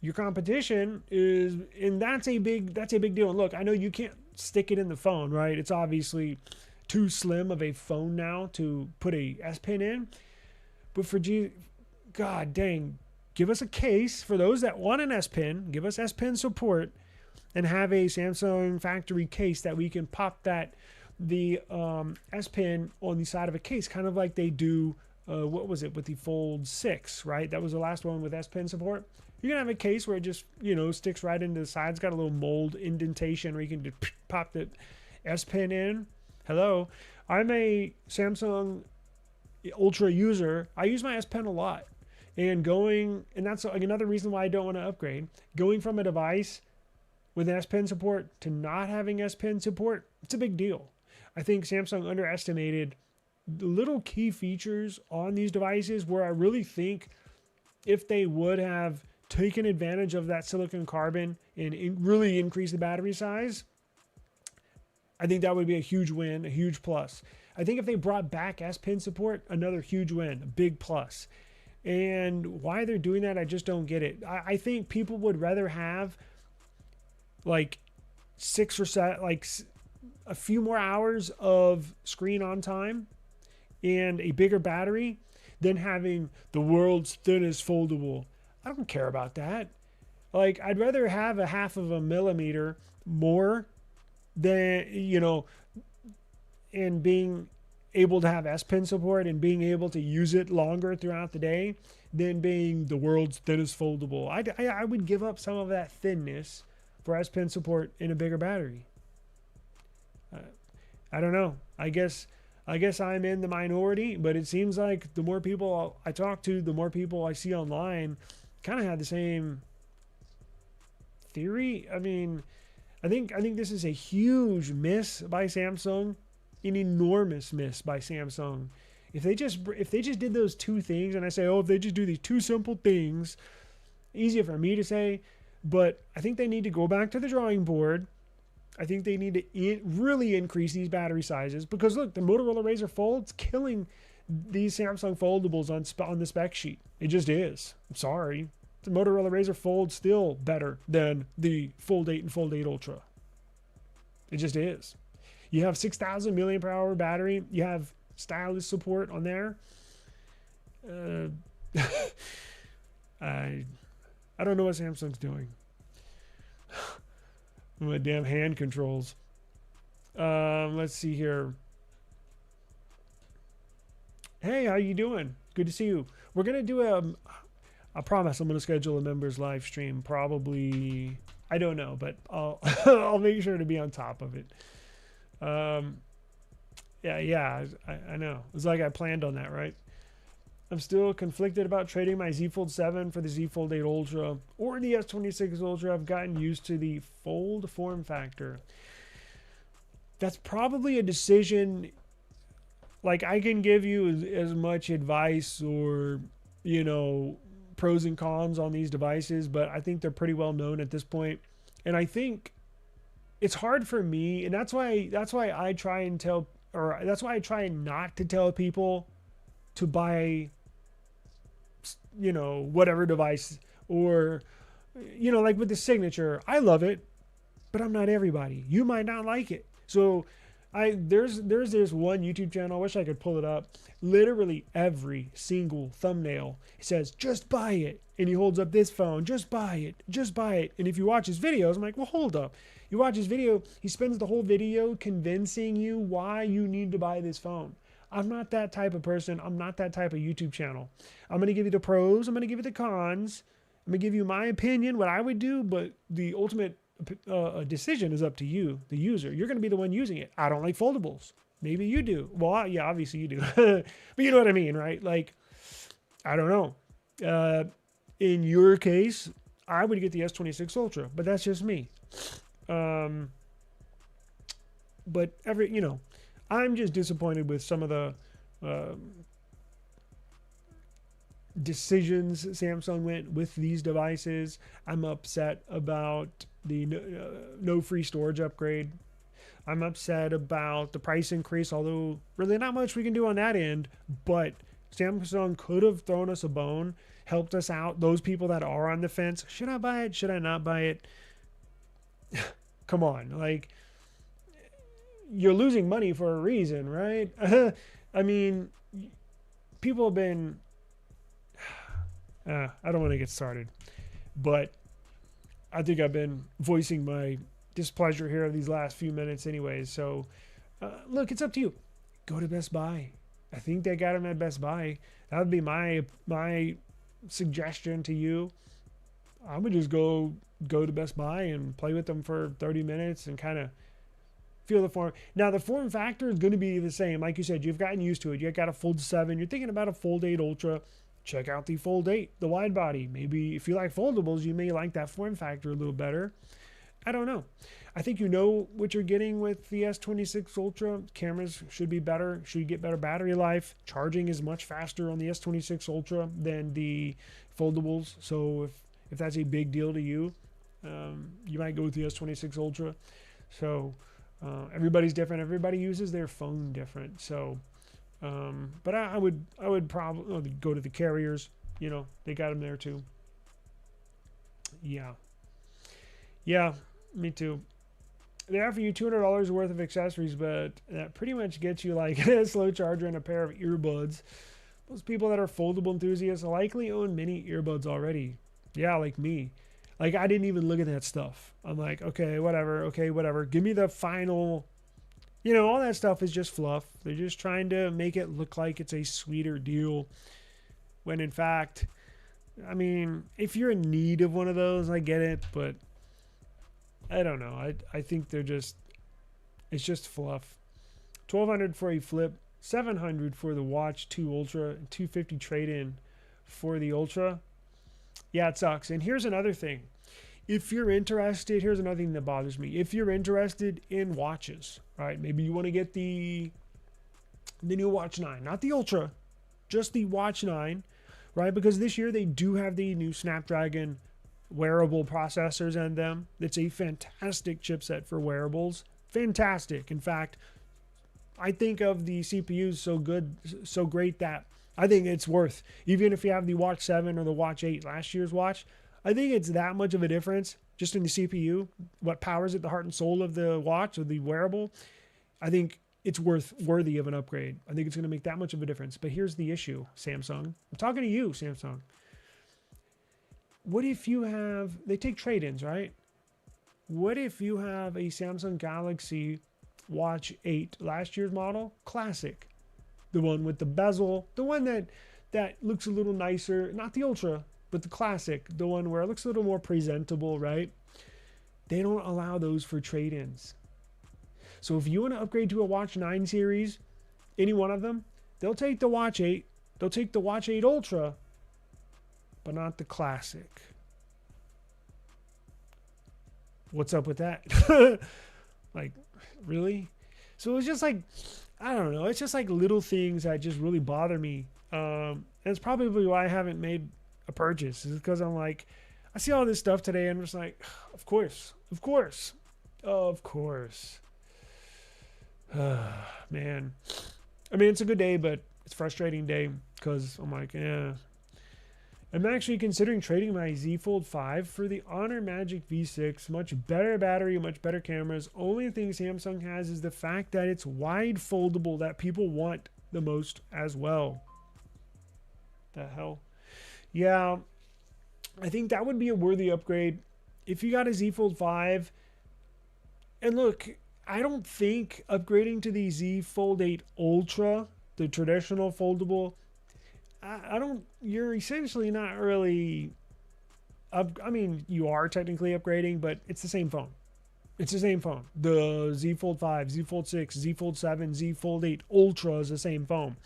your competition is, and that's a big deal. And look, I know you can't stick it in the phone, right? It's obviously too slim of a phone now to put a S Pen in. But for God dang, give us a case for those that want an S Pen. Give us S Pen support, and have a Samsung factory case that we can pop the S Pen on the side of a case, kind of like they do. What was it with the Fold 6, right? That was the last one with S Pen support. You can have a case where it just, sticks right into the side. It's got a little mold indentation where you can just pop the S Pen in. Hello. I'm a Samsung Ultra user. I use my S Pen a lot. And that's another reason why I don't want to upgrade. Going from a device with S Pen support to not having S Pen support, it's a big deal. I think Samsung underestimated the little key features on these devices where I really think if they would have taken advantage of that silicon carbon and really increased the battery size, I think that would be a huge win, a huge plus. I think if they brought back S Pen support, another huge win, a big plus. And why they're doing that, I just don't get it. I think people would rather have like 6 or 7, like a few more hours of screen on time and a bigger battery than having the world's thinnest foldable. I don't care about that. Like, I'd rather have a 0.5 millimeter more than, and being able to have S Pen support and being able to use it longer throughout the day than being the world's thinnest foldable. I would give up some of that thinness for S Pen support in a bigger battery. I don't know. I guess I'm in the minority, but it seems like the more people I talk to, the more people I see online kind of have the same theory. I mean, I think this is a huge miss by Samsung, an enormous miss by Samsung. If they just did those two things, and I say, if they just do these two simple things, easier for me to say, but I think they need to go back to the drawing board. I think they need to really increase these battery sizes, because look, the Motorola Razr Fold's killing these Samsung foldables on the spec sheet. It just is. I'm sorry. The Motorola Razr Fold's still better than the Fold 8 and Fold 8 Ultra. It just is. You have 6,000 mAh battery. You have stylus support on there. I don't know what Samsung's doing. My damn hand controls. Let's see here. Hey, how you doing? Good to see you. We're gonna do I promise I'm gonna schedule a members live stream. Probably, I don't know, but I'll I'll make sure to be on top of it. Yeah, I know. It's like I planned on that, right? I'm still conflicted about trading my Z Fold 7 for the Z Fold 8 Ultra or the S26 Ultra. I've gotten used to the fold form factor. That's probably a decision. Like, I can give you as much advice or, you know, pros and cons on these devices, but I think they're pretty well known at this point. And I think it's hard for me, and that's why I try and tell, or that's why I try not to tell people to buy, you know, whatever device, or, you know, like with the Signature. I love it, but I'm not everybody. You might not like it. So there's this one YouTube channel, I wish I could pull it up. Literally every single thumbnail says, just buy it. And he holds up this phone, just buy it, just buy it. And if you watch his videos, I'm like, well, hold up. You watch his video, he spends the whole video convincing you why you need to buy this phone. I'm not that type of person. I'm not that type of YouTube channel. I'm going to give you the pros. I'm going to give you the cons. I'm going to give you my opinion, what I would do, but the ultimate decision is up to you, the user. You're going to be the one using it. I don't like foldables. Maybe you do. Well, yeah, obviously you do. But you know what I mean, right? Like, I don't know. In your case, I would get the S26 Ultra, but that's just me. But you know, I'm just disappointed with some of the decisions Samsung went with these devices. I'm upset about the no free storage upgrade. I'm upset about the price increase, although really not much we can do on that end. But Samsung could have thrown us a bone, helped us out. Those people that are on the fence, should I buy it? Should I not buy it? Come on, like, you're losing money for a reason, right? I mean, people have been, I don't want to get started, but I think I've been voicing my displeasure here these last few minutes anyways. So look, it's up to you. Go to Best Buy. I think they got them at Best Buy. That would be my suggestion to you. I would just go to Best Buy and play with them for 30 minutes and kind of feel the form. Now, the form factor is going to be the same. Like you said, you've gotten used to it. You've got a Fold 7. You're thinking about a Fold 8 Ultra. Check out the Fold 8, the wide body. Maybe if you like foldables, you may like that form factor a little better. I don't know. I think you know what you're getting with the S26 Ultra. Cameras should be better. Should get better battery life. Charging is much faster on the S26 Ultra than the foldables. So if that's a big deal to you, you might go with the S26 Ultra. So everybody's different. Everybody uses their phone different. So, but I would probably go to the carriers. You know, they got them there too. Yeah, me too. They offer you $200 worth of accessories, but that pretty much gets you like a slow charger and a pair of earbuds. Most people that are foldable enthusiasts likely own mini earbuds already. Yeah, like me. Like, I didn't even look at that stuff. I'm like, okay, whatever. Give me the final, you know, all that stuff is just fluff. They're just trying to make it look like it's a sweeter deal. When in fact, I mean, if you're in need of one of those, I get it, but I don't know. I think it's just fluff. $1,200 for a flip, $700 for the Watch 2 Ultra, and $250 trade-in for the Ultra. Yeah, it sucks. And here's another thing. If you're interested, here's another thing that bothers me. If you're interested in watches, right? Maybe you want to get the new Watch 9, not the Ultra, just the Watch 9, right? Because this year they do have the new Snapdragon wearable processors in them. It's a fantastic chipset for wearables. Fantastic. In fact, I think of the CPUs so great that I think it's worth, even if you have the Watch 7 or the Watch 8, last year's watch, I think it's that much of a difference just in the CPU, what powers it, the heart and soul of the watch or the wearable. I think it's worthy of an upgrade. I think it's going to make that much of a difference. But here's the issue, Samsung. I'm talking to you, Samsung. What if you have, they take trade-ins, right? What if you have a Samsung Galaxy Watch 8, last year's model, classic, the one with the bezel, the one that looks a little nicer, not the Ultra, but the classic, the one where it looks a little more presentable, right? They don't allow those for trade-ins. So if you want to upgrade to a Watch 9 series, any one of them, they'll take the Watch 8. They'll take the Watch 8 Ultra, but not the Classic. What's up with that? Like, really? So it's just like, I don't know. It's just like little things that just really bother me. And it's probably why I haven't made a purchase. Is because I'm like, I see all this stuff today and I'm just like, of course. Man. I mean, it's a good day, but it's a frustrating day because I'm like, yeah. I'm actually considering trading my Z Fold 5 for the Honor Magic V6. Much better battery, much better cameras. Only thing Samsung has is the fact that it's wide foldable that people want the most as well. The hell? Yeah, I think that would be a worthy upgrade. If you got a Z Fold 5, and look, I don't think upgrading to the Z Fold 8 Ultra, the traditional foldable, I don't, you're essentially not really, I mean, you are technically upgrading, but it's the same phone. It's the same phone. The Z Fold 5, Z Fold 6, Z Fold 7, Z Fold 8 Ultra is the same phone.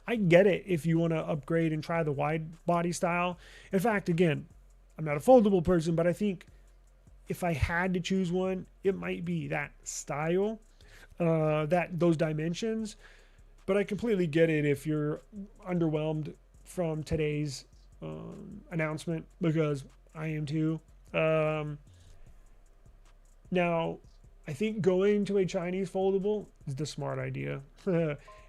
I get it if you want to upgrade and try the wide body style. In fact, again, I'm not a foldable person, but I think if I had to choose one, it might be that style, those dimensions. But I completely get it if you're underwhelmed from today's announcement, because I am too. Now, I think going to a Chinese foldable is the smart idea.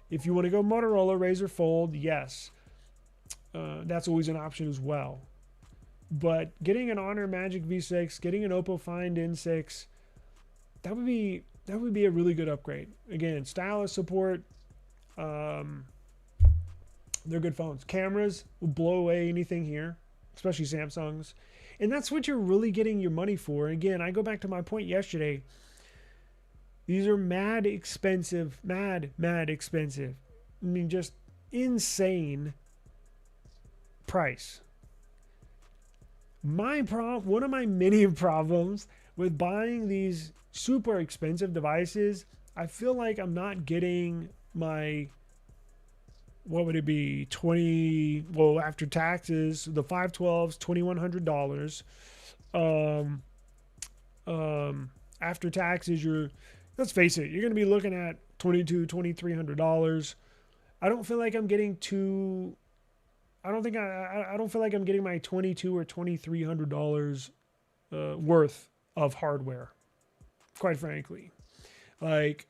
If you want to go Motorola Razr Fold, yes, that's always an option as well. But getting an Honor Magic V6, getting an Oppo Find N6, that would be a really good upgrade. Again, stylus support. They're good phones. Cameras will blow away anything here, especially Samsung's. And that's what you're really getting your money for. Again, I go back to my point yesterday. These are mad expensive. Mad expensive. I mean, just insane price. One of my many problems with buying these super expensive devices, I feel like I'm not getting my, what would it be, after taxes, the 512's $2,100. After taxes, let's face it, you're going to be looking at $2,300. I don't feel like I'm getting I don't feel like I'm getting my $2,200 or $2,300 worth of hardware, quite frankly. Like,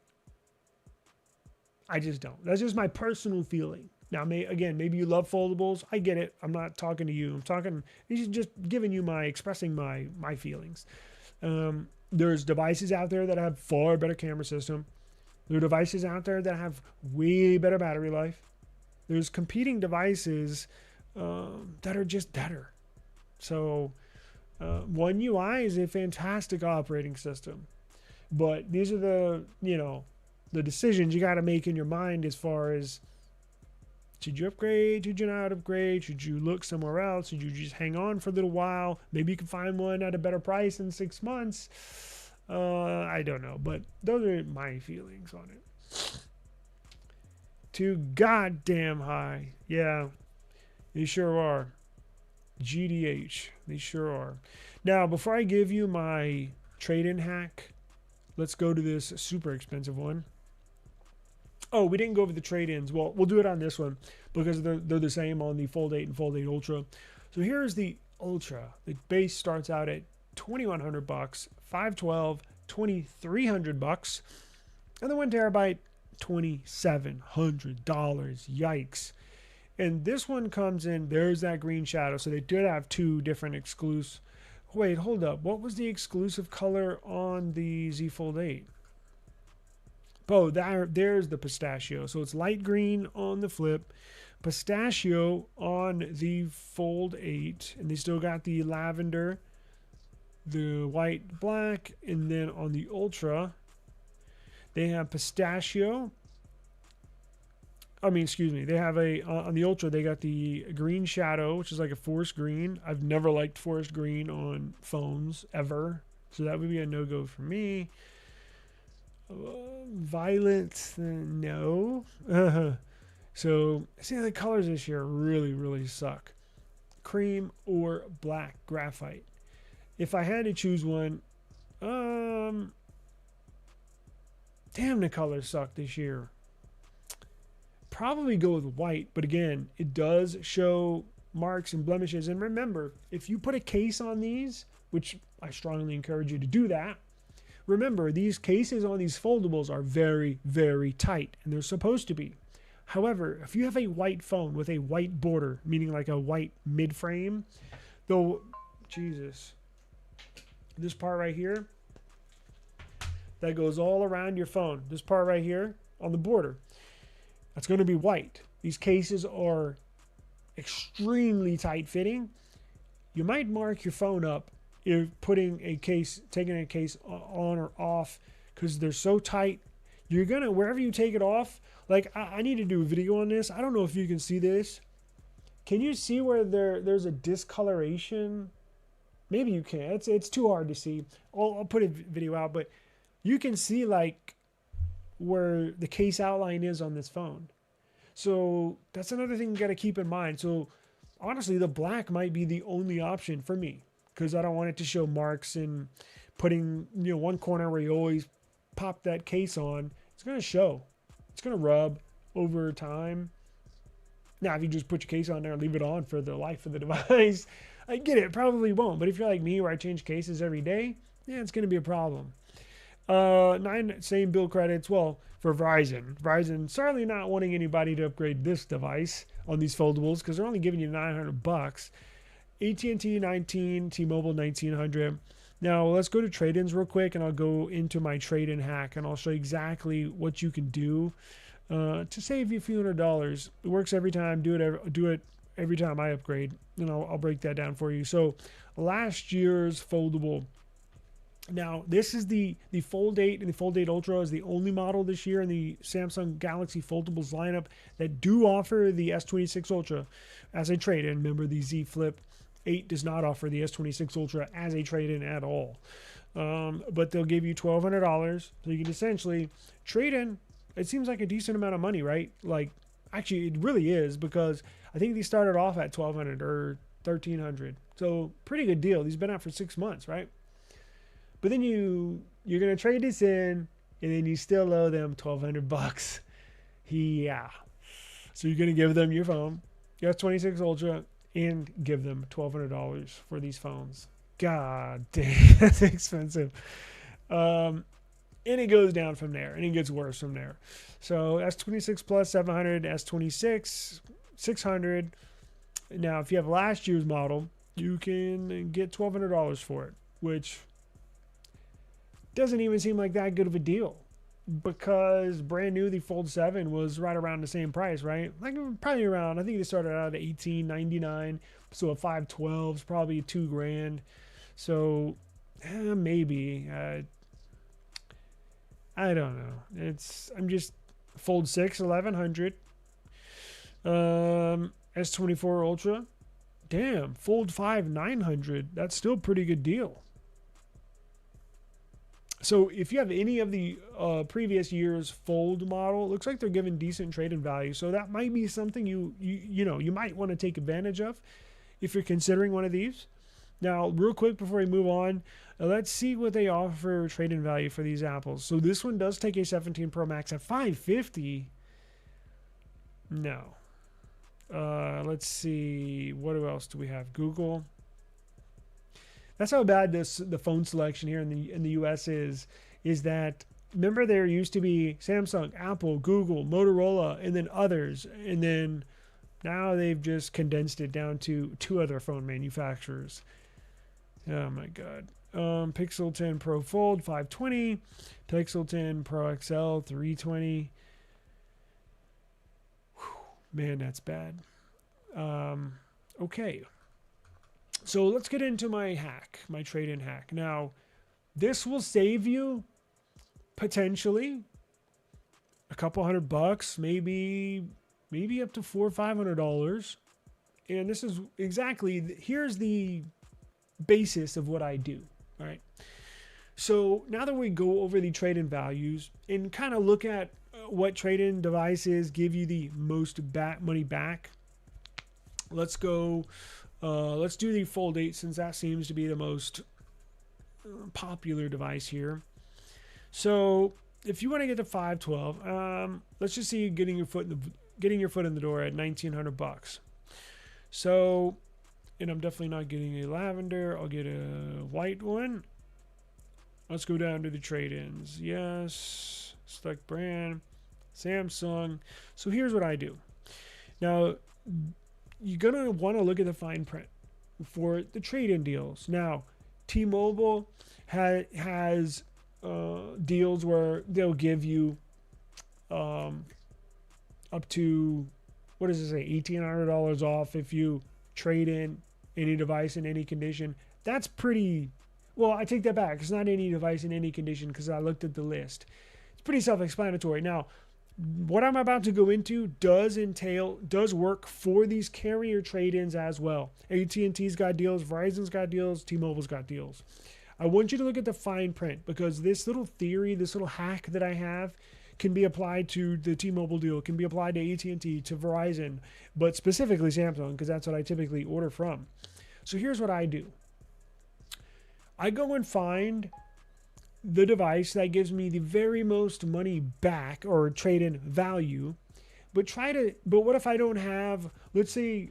I just don't. That's just my personal feeling. Now, maybe you love foldables. I get it. I'm not talking to you. I'm just giving you expressing my feelings. There's devices out there that have far better camera system. There are devices out there that have way better battery life. There's competing devices that are just better. So, One UI is a fantastic operating system. But these are the decisions you got to make in your mind as far as, should you upgrade? Should you not upgrade? Should you look somewhere else? Should you just hang on for a little while? Maybe you can find one at a better price in 6 months. I don't know, but those are my feelings on it. Too goddamn high. Yeah, they sure are. GDH, they sure are. Now, before I give you my trade-in hack, let's go to this super expensive one. Oh, we didn't go over the trade-ins. Well, we'll do it on this one because they're the same on the Fold 8 and Fold 8 Ultra. So here's the Ultra. The base starts out at $2,100, 512, $2,300, and the 1 terabyte, $2,700. Yikes. And this one comes in, there's that green shadow. So they did have two different exclusive. Wait, hold up. What was the exclusive color on the Z Fold 8? Oh, there's the pistachio. So it's light green on the flip, pistachio on the Fold 8, and they still got the lavender, the white, black, and then on the Ultra, they have pistachio. They have on the Ultra, they got the green shadow, which is like a forest green. I've never liked forest green on phones, ever. So that would be a no-go for me. Violet, no. So, see, the colors this year really, really suck. Cream or black graphite. If I had to choose one, damn, the colors suck this year. Probably go with white, but again, it does show marks and blemishes. And remember, if you put a case on these, which I strongly encourage you to do that, remember, these cases on these foldables are very, very tight, and they're supposed to be. However, if you have a white phone with a white border, meaning like a white mid-frame, though, Jesus, this part right here, that goes all around your phone, this part right here on the border, that's going to be white. These cases are extremely tight fitting. You might mark your phone up if taking a case on or off, because they're so tight. You're gonna, wherever you take it off, like I need to do a video on this. I don't know if you can see this. Can you see where there's a discoloration? Maybe you can. It's too hard to see. I'll put a video out, but you can see like where the case outline is on this phone. So that's another thing you got to keep in mind. So honestly, the black might be the only option for me, because I don't want it to show marks, and putting, one corner where you always pop that case on, it's going to show. It's going to rub over time. Now, if you just put your case on there and leave it on for the life of the device, I get it, probably won't. But if you're like me, where I change cases every day, yeah, it's going to be a problem. 9 same bill credits. Well, for Verizon certainly not wanting anybody to upgrade this device on these foldables, because they're only giving you $900. AT&T 19, T-Mobile 1900. Now let's go to trade-ins real quick, and I'll go into my trade-in hack, and I'll show you exactly what you can do to save you a few $100s. It works every time. Do it every time I upgrade, and I'll break that down for you. So last year's foldable. Now this is the Fold 8 and the Fold 8 Ultra is the only model this year in the Samsung Galaxy Foldables lineup that do offer the S26 Ultra as a trade-in. Remember, the Z Flip 8 does not offer the S26 Ultra as a trade-in at all. But they'll give you $1,200, so you can essentially trade in. It seems like a decent amount of money, right? Like, actually, it really is, because I think these started off at $1,200 or $1,300. So pretty good deal. These have been out for 6 months, right? But then you're gonna trade this in, and then you still owe them $1,200. Yeah. So you're gonna give them your phone, your S26 Ultra, and give them $1,200 for these phones. God dang, that's expensive. And it goes down from there, and it gets worse from there. So S26 Plus 700, S26 600. Now, if you have last year's model, you can get $1,200 for it, which doesn't even seem like that good of a deal, because brand new, the Fold 7 was right around the same price, right? Like probably around, I think they started out at $1,899. So a 512 is probably $2,000. So maybe, I don't know. I'm just Fold 6, 1100. S24 Ultra. Damn, Fold 5, 900. That's still a pretty good deal. So if you have any of the previous year's Fold model, it looks like they're giving decent trade-in value. So that might be something you might want to take advantage of if you're considering one of these. Now, real quick before we move on, let's see what they offer trade-in value for these apples. So this one does take a 17 Pro Max at $550. No. Let's see. What else do we have? Google. That's how bad the phone selection here in the US is that, remember, there used to be Samsung, Apple, Google, Motorola, and then others, and then now they've just condensed it down to 2 other phone manufacturers. Oh my God. Pixel 10 Pro Fold 520, Pixel 10 Pro XL 320. Whew, man, that's bad. Okay. So let's get into my hack, my trade-in hack. Now, this will save you potentially a couple $100, maybe up to $400 or $500. And this is exactly, here's the basis of what I do. All right. So now that we go over the trade-in values and kind of look at what trade-in devices give you the most money back, let's go. Let's do the Fold 8 since that seems to be the most popular device here. So if you want to get to 512, let's just see you getting your foot in the door at $1,900. So, and I'm definitely not getting a lavender. I'll get a white one. Let's go down to the trade-ins. Yes, select brand, Samsung. So here's what I do. Now, you're gonna want to look at the fine print for the trade-in deals. Now, T-Mobile has deals where they'll give you up to, what does it say, $1,800 off if you trade in any device in any condition. That's pretty, well, I take that back. It's not any device in any condition because I looked at the list. It's pretty self-explanatory. Now, what I'm about to go into does work for these carrier trade-ins as well. AT&T's got deals, Verizon's got deals, T-Mobile's got deals. I want you to look at the fine print because this little theory, this little hack that I have can be applied to the T-Mobile deal, can be applied to AT&T, to Verizon, but specifically Samsung because that's what I typically order from. So here's what I do. I go and find the device that gives me the very most money back or trade-in value, but what if I don't have, let's say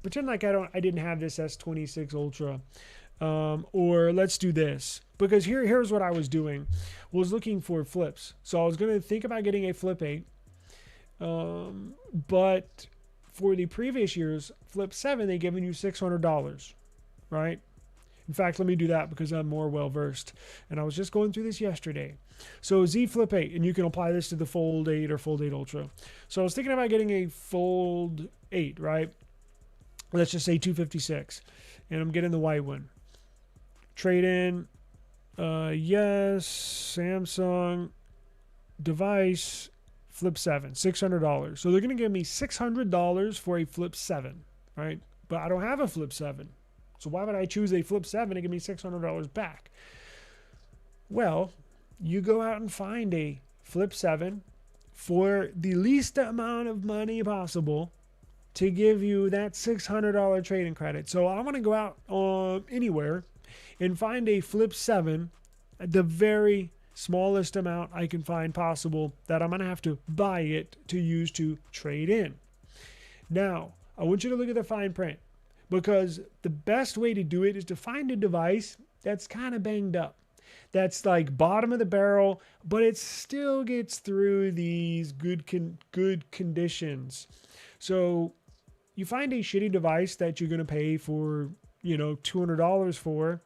pretend like I didn't have this S26 Ultra, or let's do this, because here's what I was doing, was looking for flips. So I was going to think about getting a Flip 8, but for the previous year's Flip 7, they given you $600, right? In fact, let me do that because I'm more well-versed. And I was just going through this yesterday. So Z Flip 8, and you can apply this to the Fold 8 or Fold 8 Ultra. So I was thinking about getting a Fold 8, right? Let's just say 256. And I'm getting the white one. Trade in, yes, Samsung, device, Flip 7, $600. So they're going to give me $600 for a Flip 7, right? But I don't have a Flip 7. So why would I choose a Flip 7 to give me $600 back? Well, you go out and find a Flip 7 for the least amount of money possible to give you that $600 trade-in credit. So I want to go out anywhere and find a Flip 7 at the very smallest amount I can find possible that I'm going to have to buy it to use to trade in. Now, I want you to look at the fine print, because the best way to do it is to find a device that's kind of banged up, that's like bottom of the barrel, but it still gets through these good conditions. So you find a shitty device that you're going to pay for, $200 for,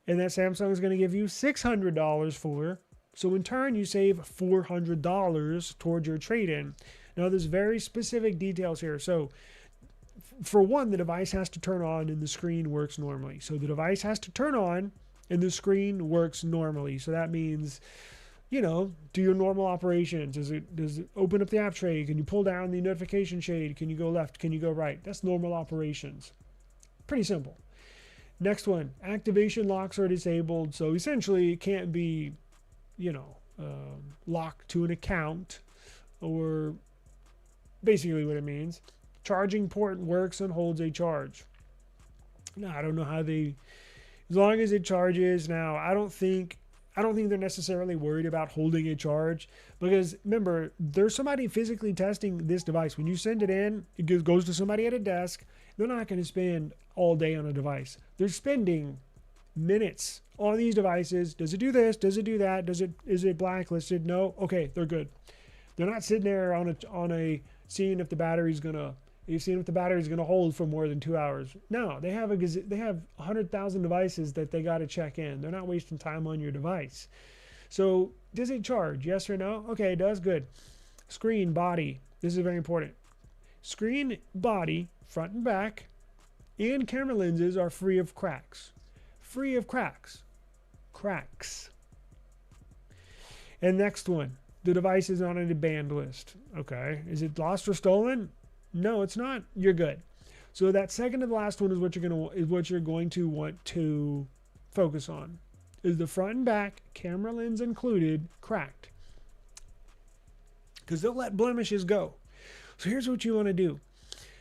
and that Samsung is going to give you $600 for. So in turn, you save $400 towards your trade-in. Now, there's very specific details here. So for one, the device has to turn on and the screen works normally. So the device has to turn on and the screen works normally. So that means, do your normal operations. Does it open up the app tray? Can you pull down the notification shade? Can you go left? Can you go right? That's normal operations. Pretty simple. Next one, activation locks are disabled. So essentially it can't be, locked to an account, or basically what it means. Charging port works and holds a charge. Now, I don't know how as long as it charges. Now, I don't think they're necessarily worried about holding a charge, because remember, there's somebody physically testing this device. When you send it in, it goes to somebody at a desk. They're not going to spend all day on a device. They're spending minutes on these devices. Does it do this? Does it do that? Is it blacklisted? No. Okay, they're good. They're not sitting there seeing if the battery's gonna hold for more than 2 hours. No, they have 100,000 devices that they got to check in. They're not wasting time on your device. So does it charge? Yes or no? Okay, it does. Good. Screen, body. This is very important. Screen, body, front and back, and camera lenses are free of cracks. Free of cracks. Cracks. And next one. The device is not on a banned list. Okay. Is it lost or stolen? No, it's not. You're good. So that second to the last one is what you're going to want to focus on. Is the front and back, camera lens included, cracked? Because they'll let blemishes go. So here's what you want to do.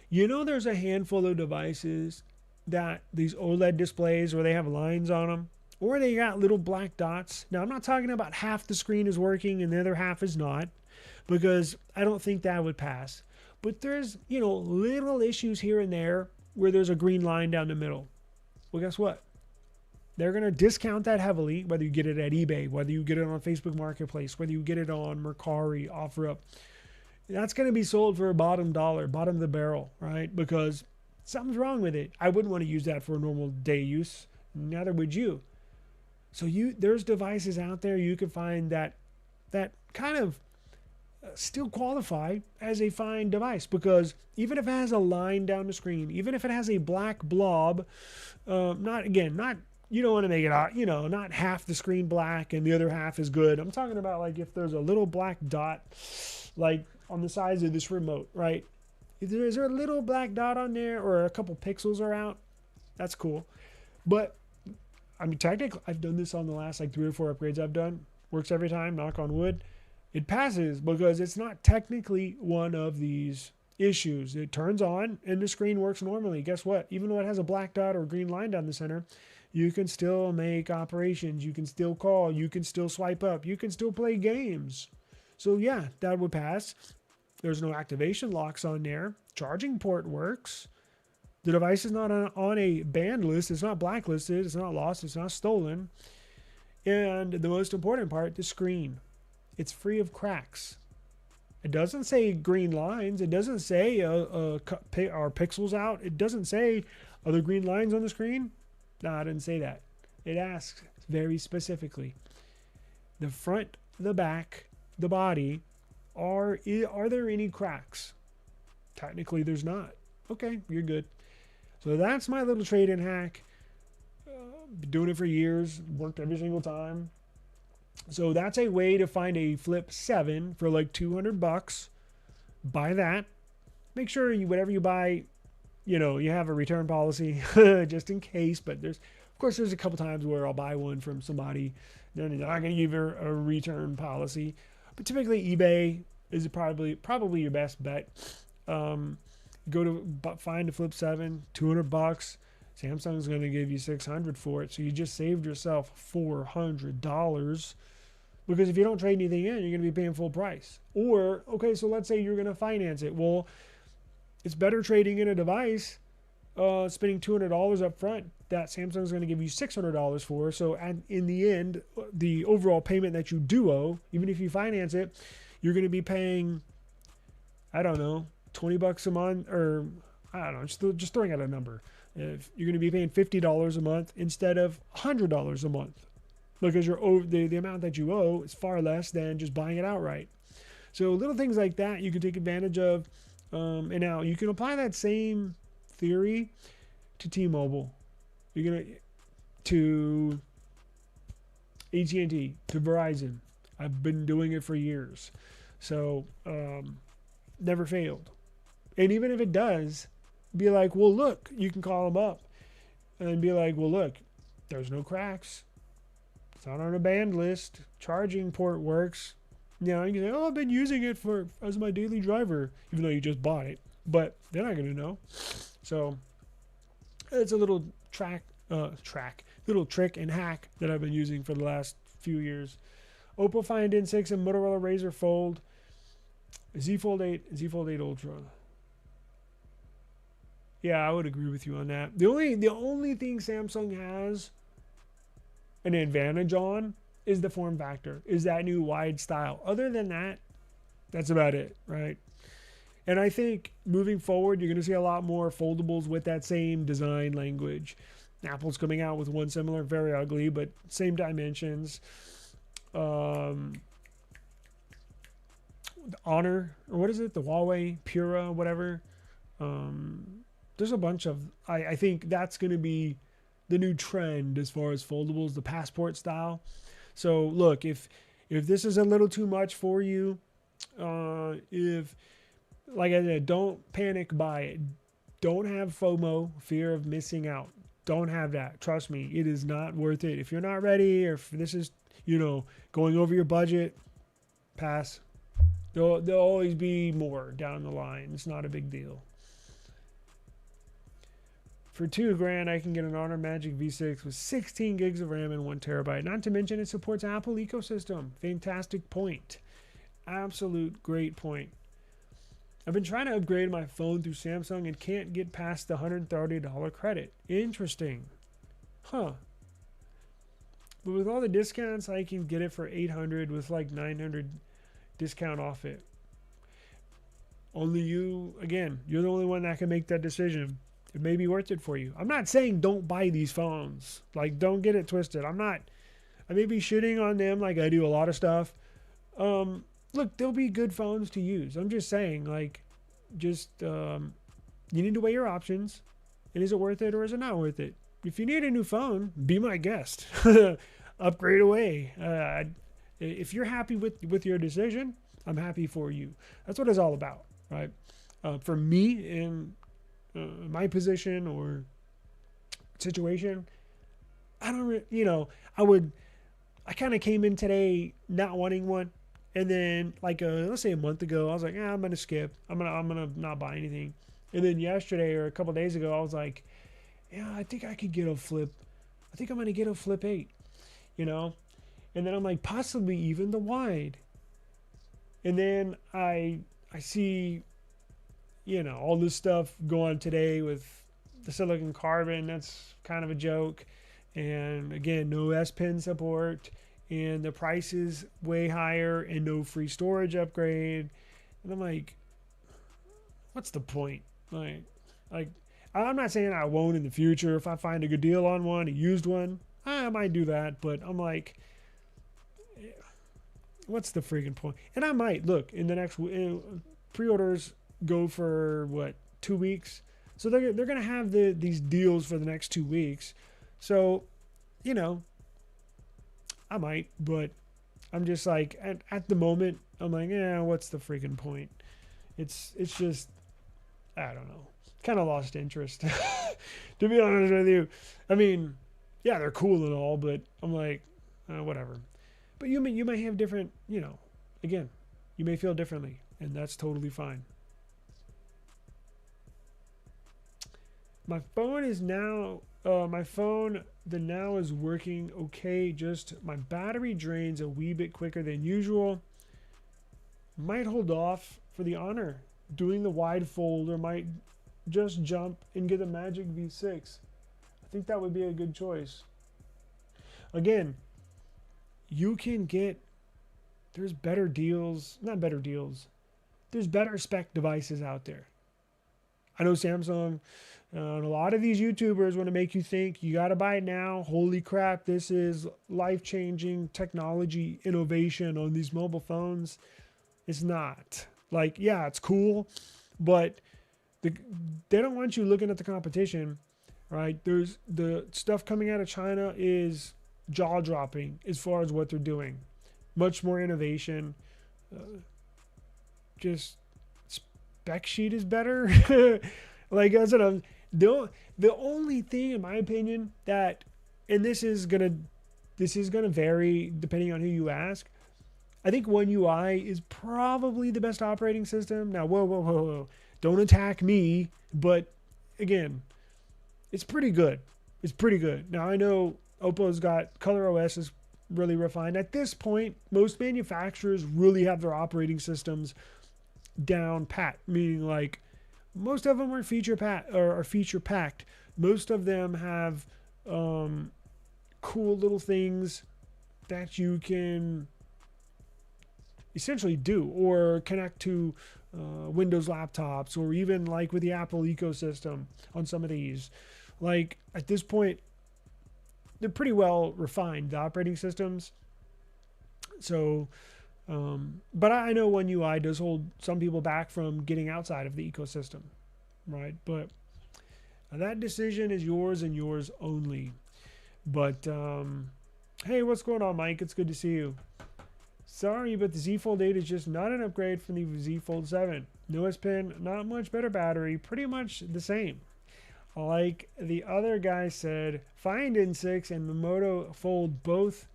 You know there's a handful of devices that these OLED displays where they have lines on them, or they got little black dots. Now I'm not talking about half the screen is working and the other half is not, because I don't think that would pass. But there's, little issues here and there where there's a green line down the middle. Well, guess what? They're going to discount that heavily, whether you get it at eBay, whether you get it on Facebook Marketplace, whether you get it on Mercari, OfferUp. That's going to be sold for a bottom dollar, bottom of the barrel, right? Because something's wrong with it. I wouldn't want to use that for a normal day use. Neither would you. So there's devices out there you can find that kind of still qualify as a fine device, because even if it has a line down the screen, even if it has a black blob, you don't want to make it out, not half the screen black and the other half is good. I'm talking about like if there's a little black dot, like on the sides of this remote, right? Is there a little black dot on there or a couple pixels are out? That's cool. But I mean, technically, I've done this on the last like 3 or 4 upgrades I've done. Works every time, knock on wood. It passes because it's not technically one of these issues. It turns on and the screen works normally. Guess what? Even though it has a black dot or a green line down the center, you can still make operations. You can still call. You can still swipe up. You can still play games. So yeah, that would pass. There's no activation locks on there. Charging port works. The device is not on a banned list. It's not blacklisted. It's not lost. It's not stolen. And the most important part, the screen. It's free of cracks. It doesn't say green lines. It doesn't say are pixels out. It doesn't say are there green lines on the screen. No, I didn't say that. It asks very specifically. The front, the back, the body, are there any cracks? Technically, there's not. Okay, you're good. So that's my little trade-in hack. Been doing it for years. Worked every single time. So that's a way to find a Flip 7 for like $200. Buy that. Make sure whatever you buy, you have a return policy just in case. But there's a couple times where I'll buy one from somebody. They're not going to give you a return policy. But typically eBay is probably your best bet. Go to find a Flip 7, $200. Samsung's going to give you $600 for it. So you just saved yourself $400. Because if you don't trade anything in, you're going to be paying full price. Or, okay, so let's say you're going to finance it. Well, it's better trading in a device, spending $200 up front that Samsung's going to give you $600 for. So in the end, the overall payment that you do owe, even if you finance it, you're going to be paying, I don't know, $20 a month, or I don't know, just throwing out a number. If you're going to be paying $50 a month instead of $100 a month, because the amount that you owe is far less than just buying it outright. So little things like that you can take advantage of. And now you can apply that same theory to T-Mobile. You're going to AT&T, to Verizon. I've been doing it for years. So never failed. And even if it does, be like, well, look, you can call them up and be like, well, look, there's no cracks. It's not on a banned list. Charging port works. You can say, oh, I've been using it as my daily driver, even though you just bought it. But they're not going to know. So it's a little little trick and hack that I've been using for the last few years. Oppo Find N6 and Motorola Razr Fold, Z Fold 8, Z Fold 8 Ultra. Yeah, I would agree with you on that. The only thing Samsung has an advantage on is the form factor, is that new wide style. Other than that, that's about it, right? And I think moving forward, you're going to see a lot more foldables with that same design language. Apple's coming out with one similar, very ugly, but same dimensions. The Honor, or what is it? The Huawei Pura, whatever. There's a bunch of, I think that's going to be the new trend as far as foldables, the passport style. So look, if this is a little too much for you, like I said, don't panic buy it. Don't have FOMO, fear of missing out. don't have that. Trust me, it is not worth it. If you're not ready, or if this is, going over your budget, pass. There'll always be more down the line. It's not a big deal. For $2,000, I can get an Honor Magic V6 with 16 gigs of RAM and 1 terabyte. Not to mention it supports Apple ecosystem. Fantastic point. Absolute great point. I've been trying to upgrade my phone through Samsung and can't get past the $130 credit. Interesting. Huh. But with all the discounts, I can get it for $800 with like $900 discount off it. Only you, again, you're the only one that can make that decision. It may be worth it for you. I'm not saying don't buy these phones. Like, don't get it twisted. I may be shitting on them like I do a lot of stuff. Look, they'll be good phones to use. I'm just saying, like, you need to weigh your options. And is it worth it or is it not worth it? If you need a new phone, be my guest. Upgrade away. If you're happy with your decision, I'm happy for you. That's what it's all about, right? For me, in my position or situation, I kind of came in today not wanting one, and then like let's say a month ago, I was like, I'm gonna skip. I'm gonna not buy anything. And then yesterday or a couple days ago, I was like, yeah, I think I could get a Flip. I think I'm gonna get a Flip 8, And then I'm like, possibly even the wide. And then I see, all this stuff going today with the silicon carbon. That's kind of a joke. And again, no S Pen support, and the price is way higher, and no free storage upgrade. And I'm like, what's the point? Like I'm not saying I won't in the future. If I find a good deal on one, a used one, I might do that. But I'm like, what's the freaking point? And I might look in the next pre-orders go for 2 weeks. So they're gonna have these deals for the next 2 weeks. So, I might, but I'm just like at the moment I'm like, what's the freaking point? It's just, I don't know. Kind of lost interest, to be honest with you. I mean, yeah, they're cool and all, but I'm like, whatever. But you may have different, again, you may feel differently, and that's totally fine. My phone is now, the Now is working okay. Just my battery drains a wee bit quicker than usual. Might hold off for the Honor doing the wide fold, or might just jump and get a Magic V6. I think that would be a good choice. Again, you can get, there's better deals, not better deals, there's better spec devices out there. I know Samsung and a lot of these YouTubers want to make you think you got to buy it now. Holy crap, this is life-changing technology innovation on these mobile phones. It's not. Like, yeah, it's cool, but they don't want you looking at the competition, right? There's the stuff coming out of China is jaw-dropping as far as what they're doing. Much more innovation. Just spec sheet is better. Like, that's what I'm... The only thing, in my opinion, that, and this is gonna vary depending on who you ask. I think One UI is probably the best operating system. Now, whoa. Don't attack me, but again, it's pretty good. It's pretty good. Now, I know Oppo's got ColorOS is really refined. At this point, most manufacturers really have their operating systems down pat, meaning like most of them are feature packed. Most of them have cool little things that you can essentially do or connect to Windows laptops, or even like with the Apple ecosystem on some of these. Like at this point, they're pretty well refined, the operating systems. So, but I know One UI does hold some people back from getting outside of the ecosystem, right? But that decision is yours and yours only. But hey, what's going on, Mike? It's good to see you. Sorry, but the Z Fold 8 is just not an upgrade from the Z Fold 7. No S Pen, not much better battery, pretty much the same. Like the other guy said, Find N6 and the Moto Fold both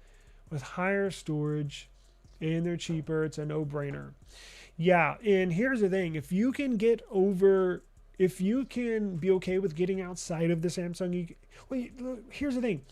with higher storage and they're cheaper. It's a no-brainer. Yeah, and here's the thing. If you can be okay with getting outside of the Samsung, well, here's the thing.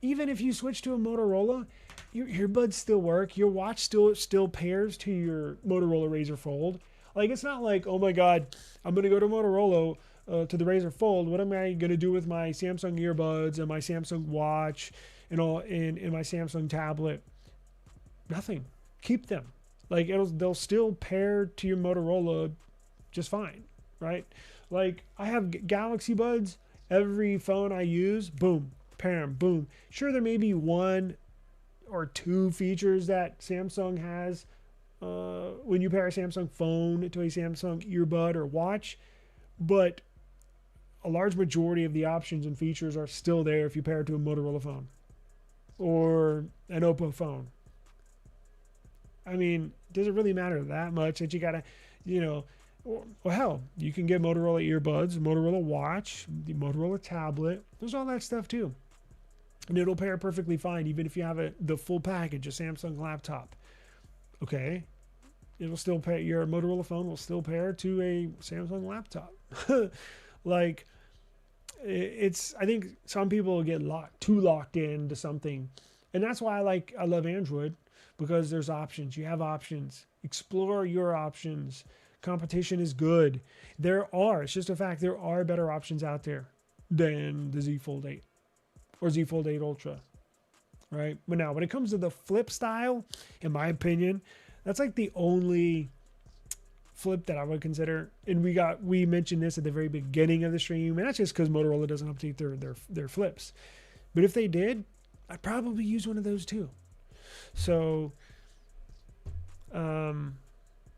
Even if you switch to a Motorola, your earbuds still work. Your watch still pairs to your Motorola Razr Fold. Like, it's not like, oh my God, I'm gonna go to Motorola to the Razr Fold. What am I gonna do with my Samsung earbuds and my Samsung watch and all and my Samsung tablet? Nothing. Keep them. Like, they'll still pair to your Motorola just fine, right? Like, I have Galaxy Buds. Every phone I use, boom, pair them, boom. Sure, there may be one or two features that Samsung has when you pair a Samsung phone to a Samsung earbud or watch, but a large majority of the options and features are still there if you pair it to a Motorola phone or an Oppo phone. I mean, does it really matter that much that you gotta, well, hell, you can get Motorola earbuds, Motorola watch, the Motorola tablet. There's all that stuff too. And it'll pair perfectly fine even if you have the full package, a Samsung laptop. Okay? It'll still pair, your Motorola phone will still pair to a Samsung laptop. Like, I think some people get too locked into something. And that's why I love Android, because there's options. You have options. Explore your options. Competition is good. It's just a fact, there are better options out there than the Z Fold 8 or Z Fold 8 Ultra, right? But now, when it comes to the flip style, in my opinion, that's like the only flip that I would consider. And we mentioned this at the very beginning of the stream, and that's just because Motorola doesn't update their flips. But if they did, I'd probably use one of those too. So,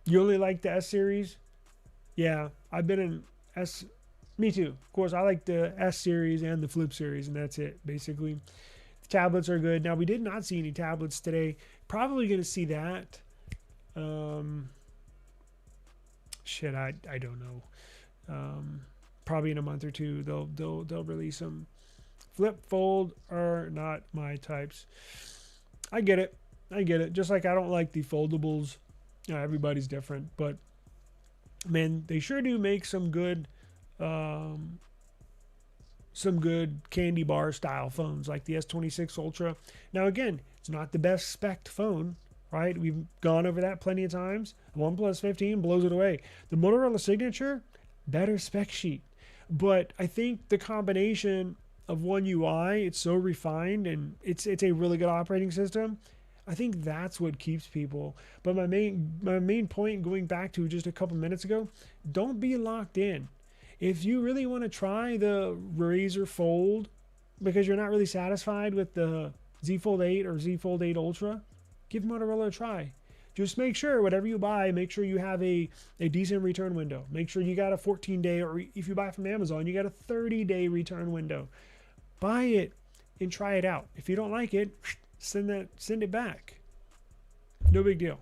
you only like the S series? Yeah, I've been in S. Me too. Of course, I like the S series and the Flip series, and that's it, basically. The tablets are good. Now, we did not see any tablets today. Probably going to see that. Shit, I don't know. Probably in a month or two, they'll release them. Flip, Fold are not my types. I get it. Just like I don't like the foldables. Everybody's different, but man, they sure do make some good candy bar style phones like the S26 Ultra. Now again, it's not the best spec'd phone, right? We've gone over that plenty of times. OnePlus 15 blows it away. The Motorola Signature, better spec sheet. But I think the combination of One UI, it's so refined and it's a really good operating system. I think that's what keeps people. But my main point, going back to just a couple minutes ago, don't be locked in. If you really want to try the Razr Fold because you're not really satisfied with the Z Fold 8 or Z Fold 8 Ultra, give Motorola a try. Just make sure whatever you buy, make sure you have a decent return window. Make sure you got a 14-day, or if you buy from Amazon, you got a 30-day return window. Buy it and try it out. If you don't like it, send it back. No big deal.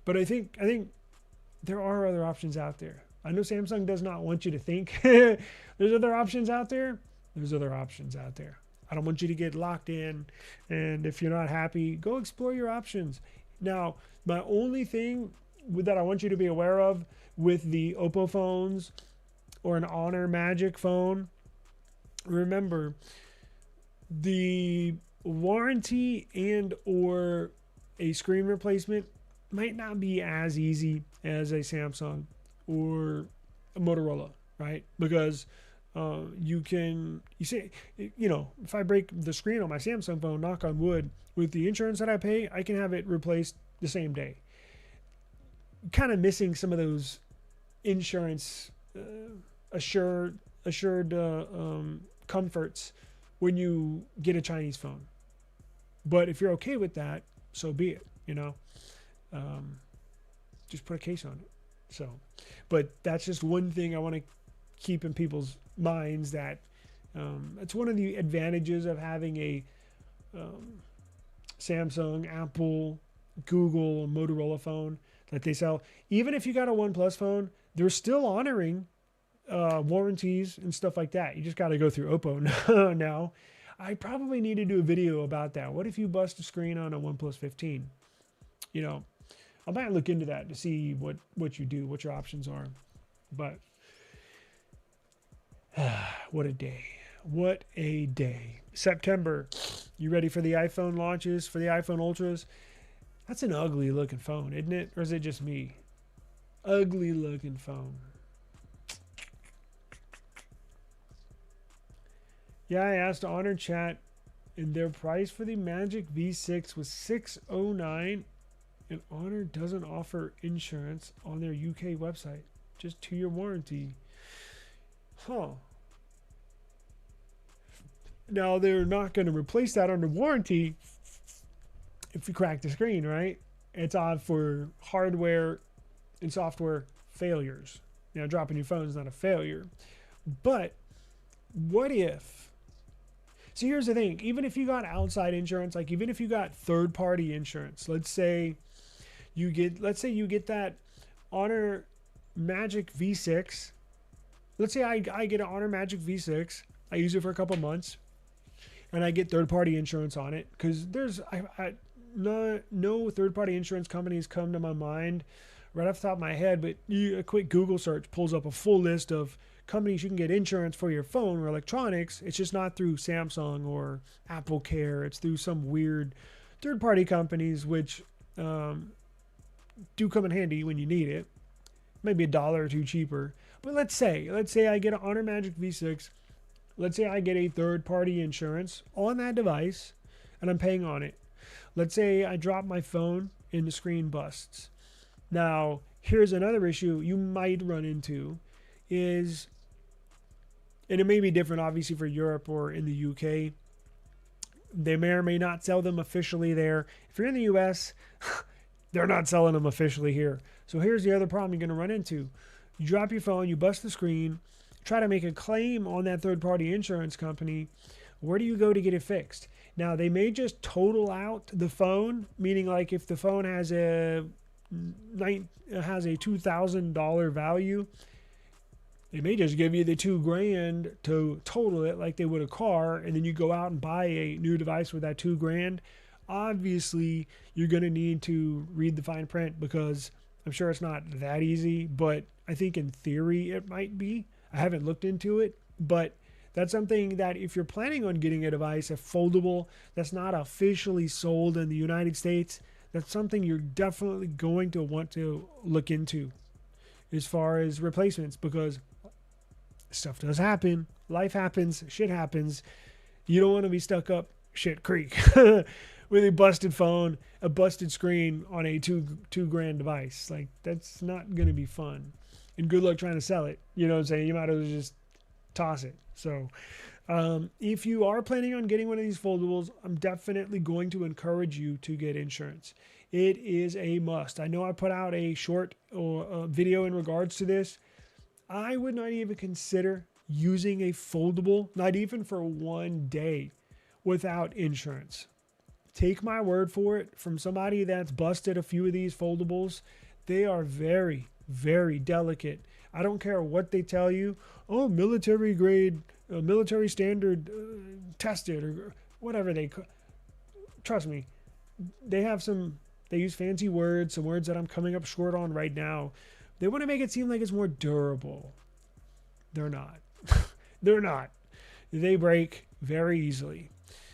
But I think there are other options out there. I know Samsung does not want you to think there's other options out there. There's other options out there. I don't want you to get locked in, and if you're not happy, go explore your options. Now, my only thing that I want you to be aware of with the Oppo phones or an Honor Magic phone, remember the warranty and or a screen replacement might not be as easy as a Samsung or a Motorola, right? Because if I break the screen on my Samsung phone, knock on wood, with the insurance that I pay, I can have it replaced the same day. Kind of missing some of those insurance assured comforts when you get a Chinese phone. But if you're okay with that, so be it, just put a case on it. So, but that's just one thing I want to keep in people's minds, that it's one of the advantages of having a Samsung, Apple, Google, Motorola phone that they sell. Even if you got a OnePlus phone, they're still honoring warranties and stuff like that. You just got to go through Oppo now. I probably need to do a video about that. What if you bust a screen on a OnePlus 15? You know, I might look into that to see what you do, what your options are. But what a day. What a day. September. You ready for the iPhone launches, for the iPhone Ultras? That's an ugly looking phone, isn't it? Or is it just me? Ugly looking phone. Yeah, I asked Honor Chat, and their price for the Magic V6 was $609, and Honor doesn't offer insurance on their UK website. Just 2-year warranty. Huh. Now, they're not going to replace that under warranty if you crack the screen, right? It's odd for hardware and software failures. Now, dropping your phone is not a failure. But what if... So here's the thing. Even if you got outside insurance, like even if you got third-party insurance, let's say you get that Honor Magic V6. Let's say I get an Honor Magic V6. I use it for a couple months, and I get third-party insurance on it because there's no third-party insurance companies come to my mind right off the top of my head. But a quick Google search pulls up a full list of companies you can get insurance for your phone or electronics. It's just not through Samsung or Apple Care. It's through some weird third-party companies, which do come in handy when you need it. Maybe $1 or $2 cheaper. But let's say I get an Honor Magic V6. Let's say I get a third-party insurance on that device, and I'm paying on it. Let's say I drop my phone and the screen busts. Now, here's another issue you might run into is, and it may be different obviously for Europe or in the UK. They may or may not sell them officially there. If you're in the US, they're not selling them officially here. So here's the other problem you're going to run into. You drop your phone, you bust the screen, try to make a claim on that third-party insurance company. Where do you go to get it fixed? Now, they may just total out the phone, meaning like if the phone has a $2,000 value, they may just give you the $2,000 to total it like they would a car, and then you go out and buy a new device with that $2,000. Obviously, you're going to need to read the fine print because I'm sure it's not that easy, but I think in theory it might be. I haven't looked into it, but that's something that if you're planning on getting a device, a foldable, that's not officially sold in the United States, that's something you're definitely going to want to look into as far as replacements, because stuff does happen. Life happens. Shit happens. You don't want to be stuck up shit creek with a busted phone, a busted screen on a $2,000 device. Like, that's not going to be fun. And good luck trying to sell it. You know what I'm saying? You might as well just toss it. So if you are planning on getting one of these foldables, I'm definitely going to encourage you to get insurance. It is a must. I know I put out a short video in regards to this. I would not even consider using a foldable, not even for one day, without insurance. Take my word for it from somebody that's busted a few of these foldables. They are very, very delicate. I don't care what they tell you. Oh, military grade, military standard tested, or whatever they. Trust me, they use fancy words, some words that I'm coming up short on right now. They want to make it seem like it's more durable. They're not. They're not. They break very easily.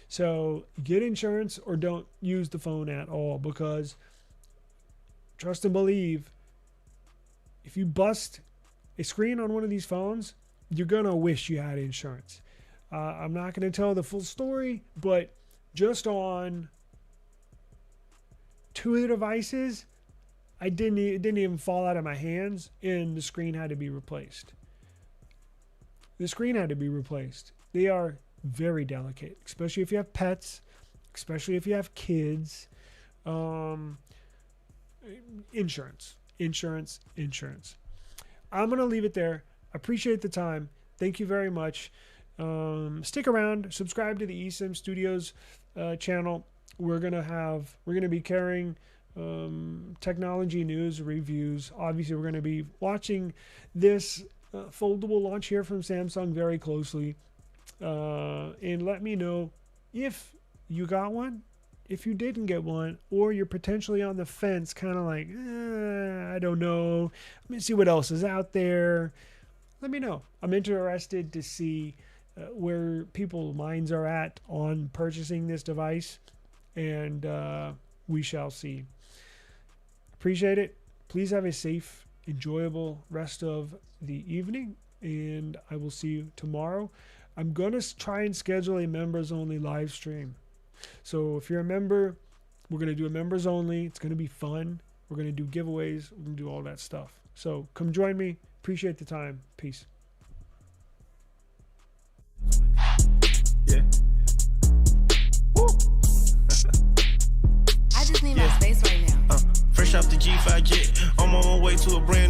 So get insurance or don't use the phone at all, because trust and believe, if you bust a screen on one of these phones, you're going to wish you had insurance. I'm not going to tell the full story, but just on 2 of the devices, it didn't even fall out of my hands, and the screen had to be replaced. The screen had to be replaced. They are very delicate, especially if you have pets, especially if you have kids. Insurance. I'm going to leave it there. Appreciate the time. Thank you very much. Stick around. Subscribe to the eSIM Studios channel. We're going to be carrying technology news, reviews. Obviously, we're going to be watching this foldable launch here from Samsung very closely. And let me know if you got one, if you didn't get one, or you're potentially on the fence, kind of like, I don't know. Let me see what else is out there. Let me know. I'm interested to see where people's minds are at on purchasing this device, and we shall see. Appreciate it. Please have a safe, enjoyable rest of the evening, and I will see you tomorrow. I'm going to try and schedule a members only live stream. So if you're a member, we're going to do a members only. It's going to be fun. We're going to do giveaways. We're going to do all that stuff. So come join me. Appreciate the time. Peace. Yeah. Woo. I just need my space right now. Fresh off the G5 jet, I'm on my way to a brand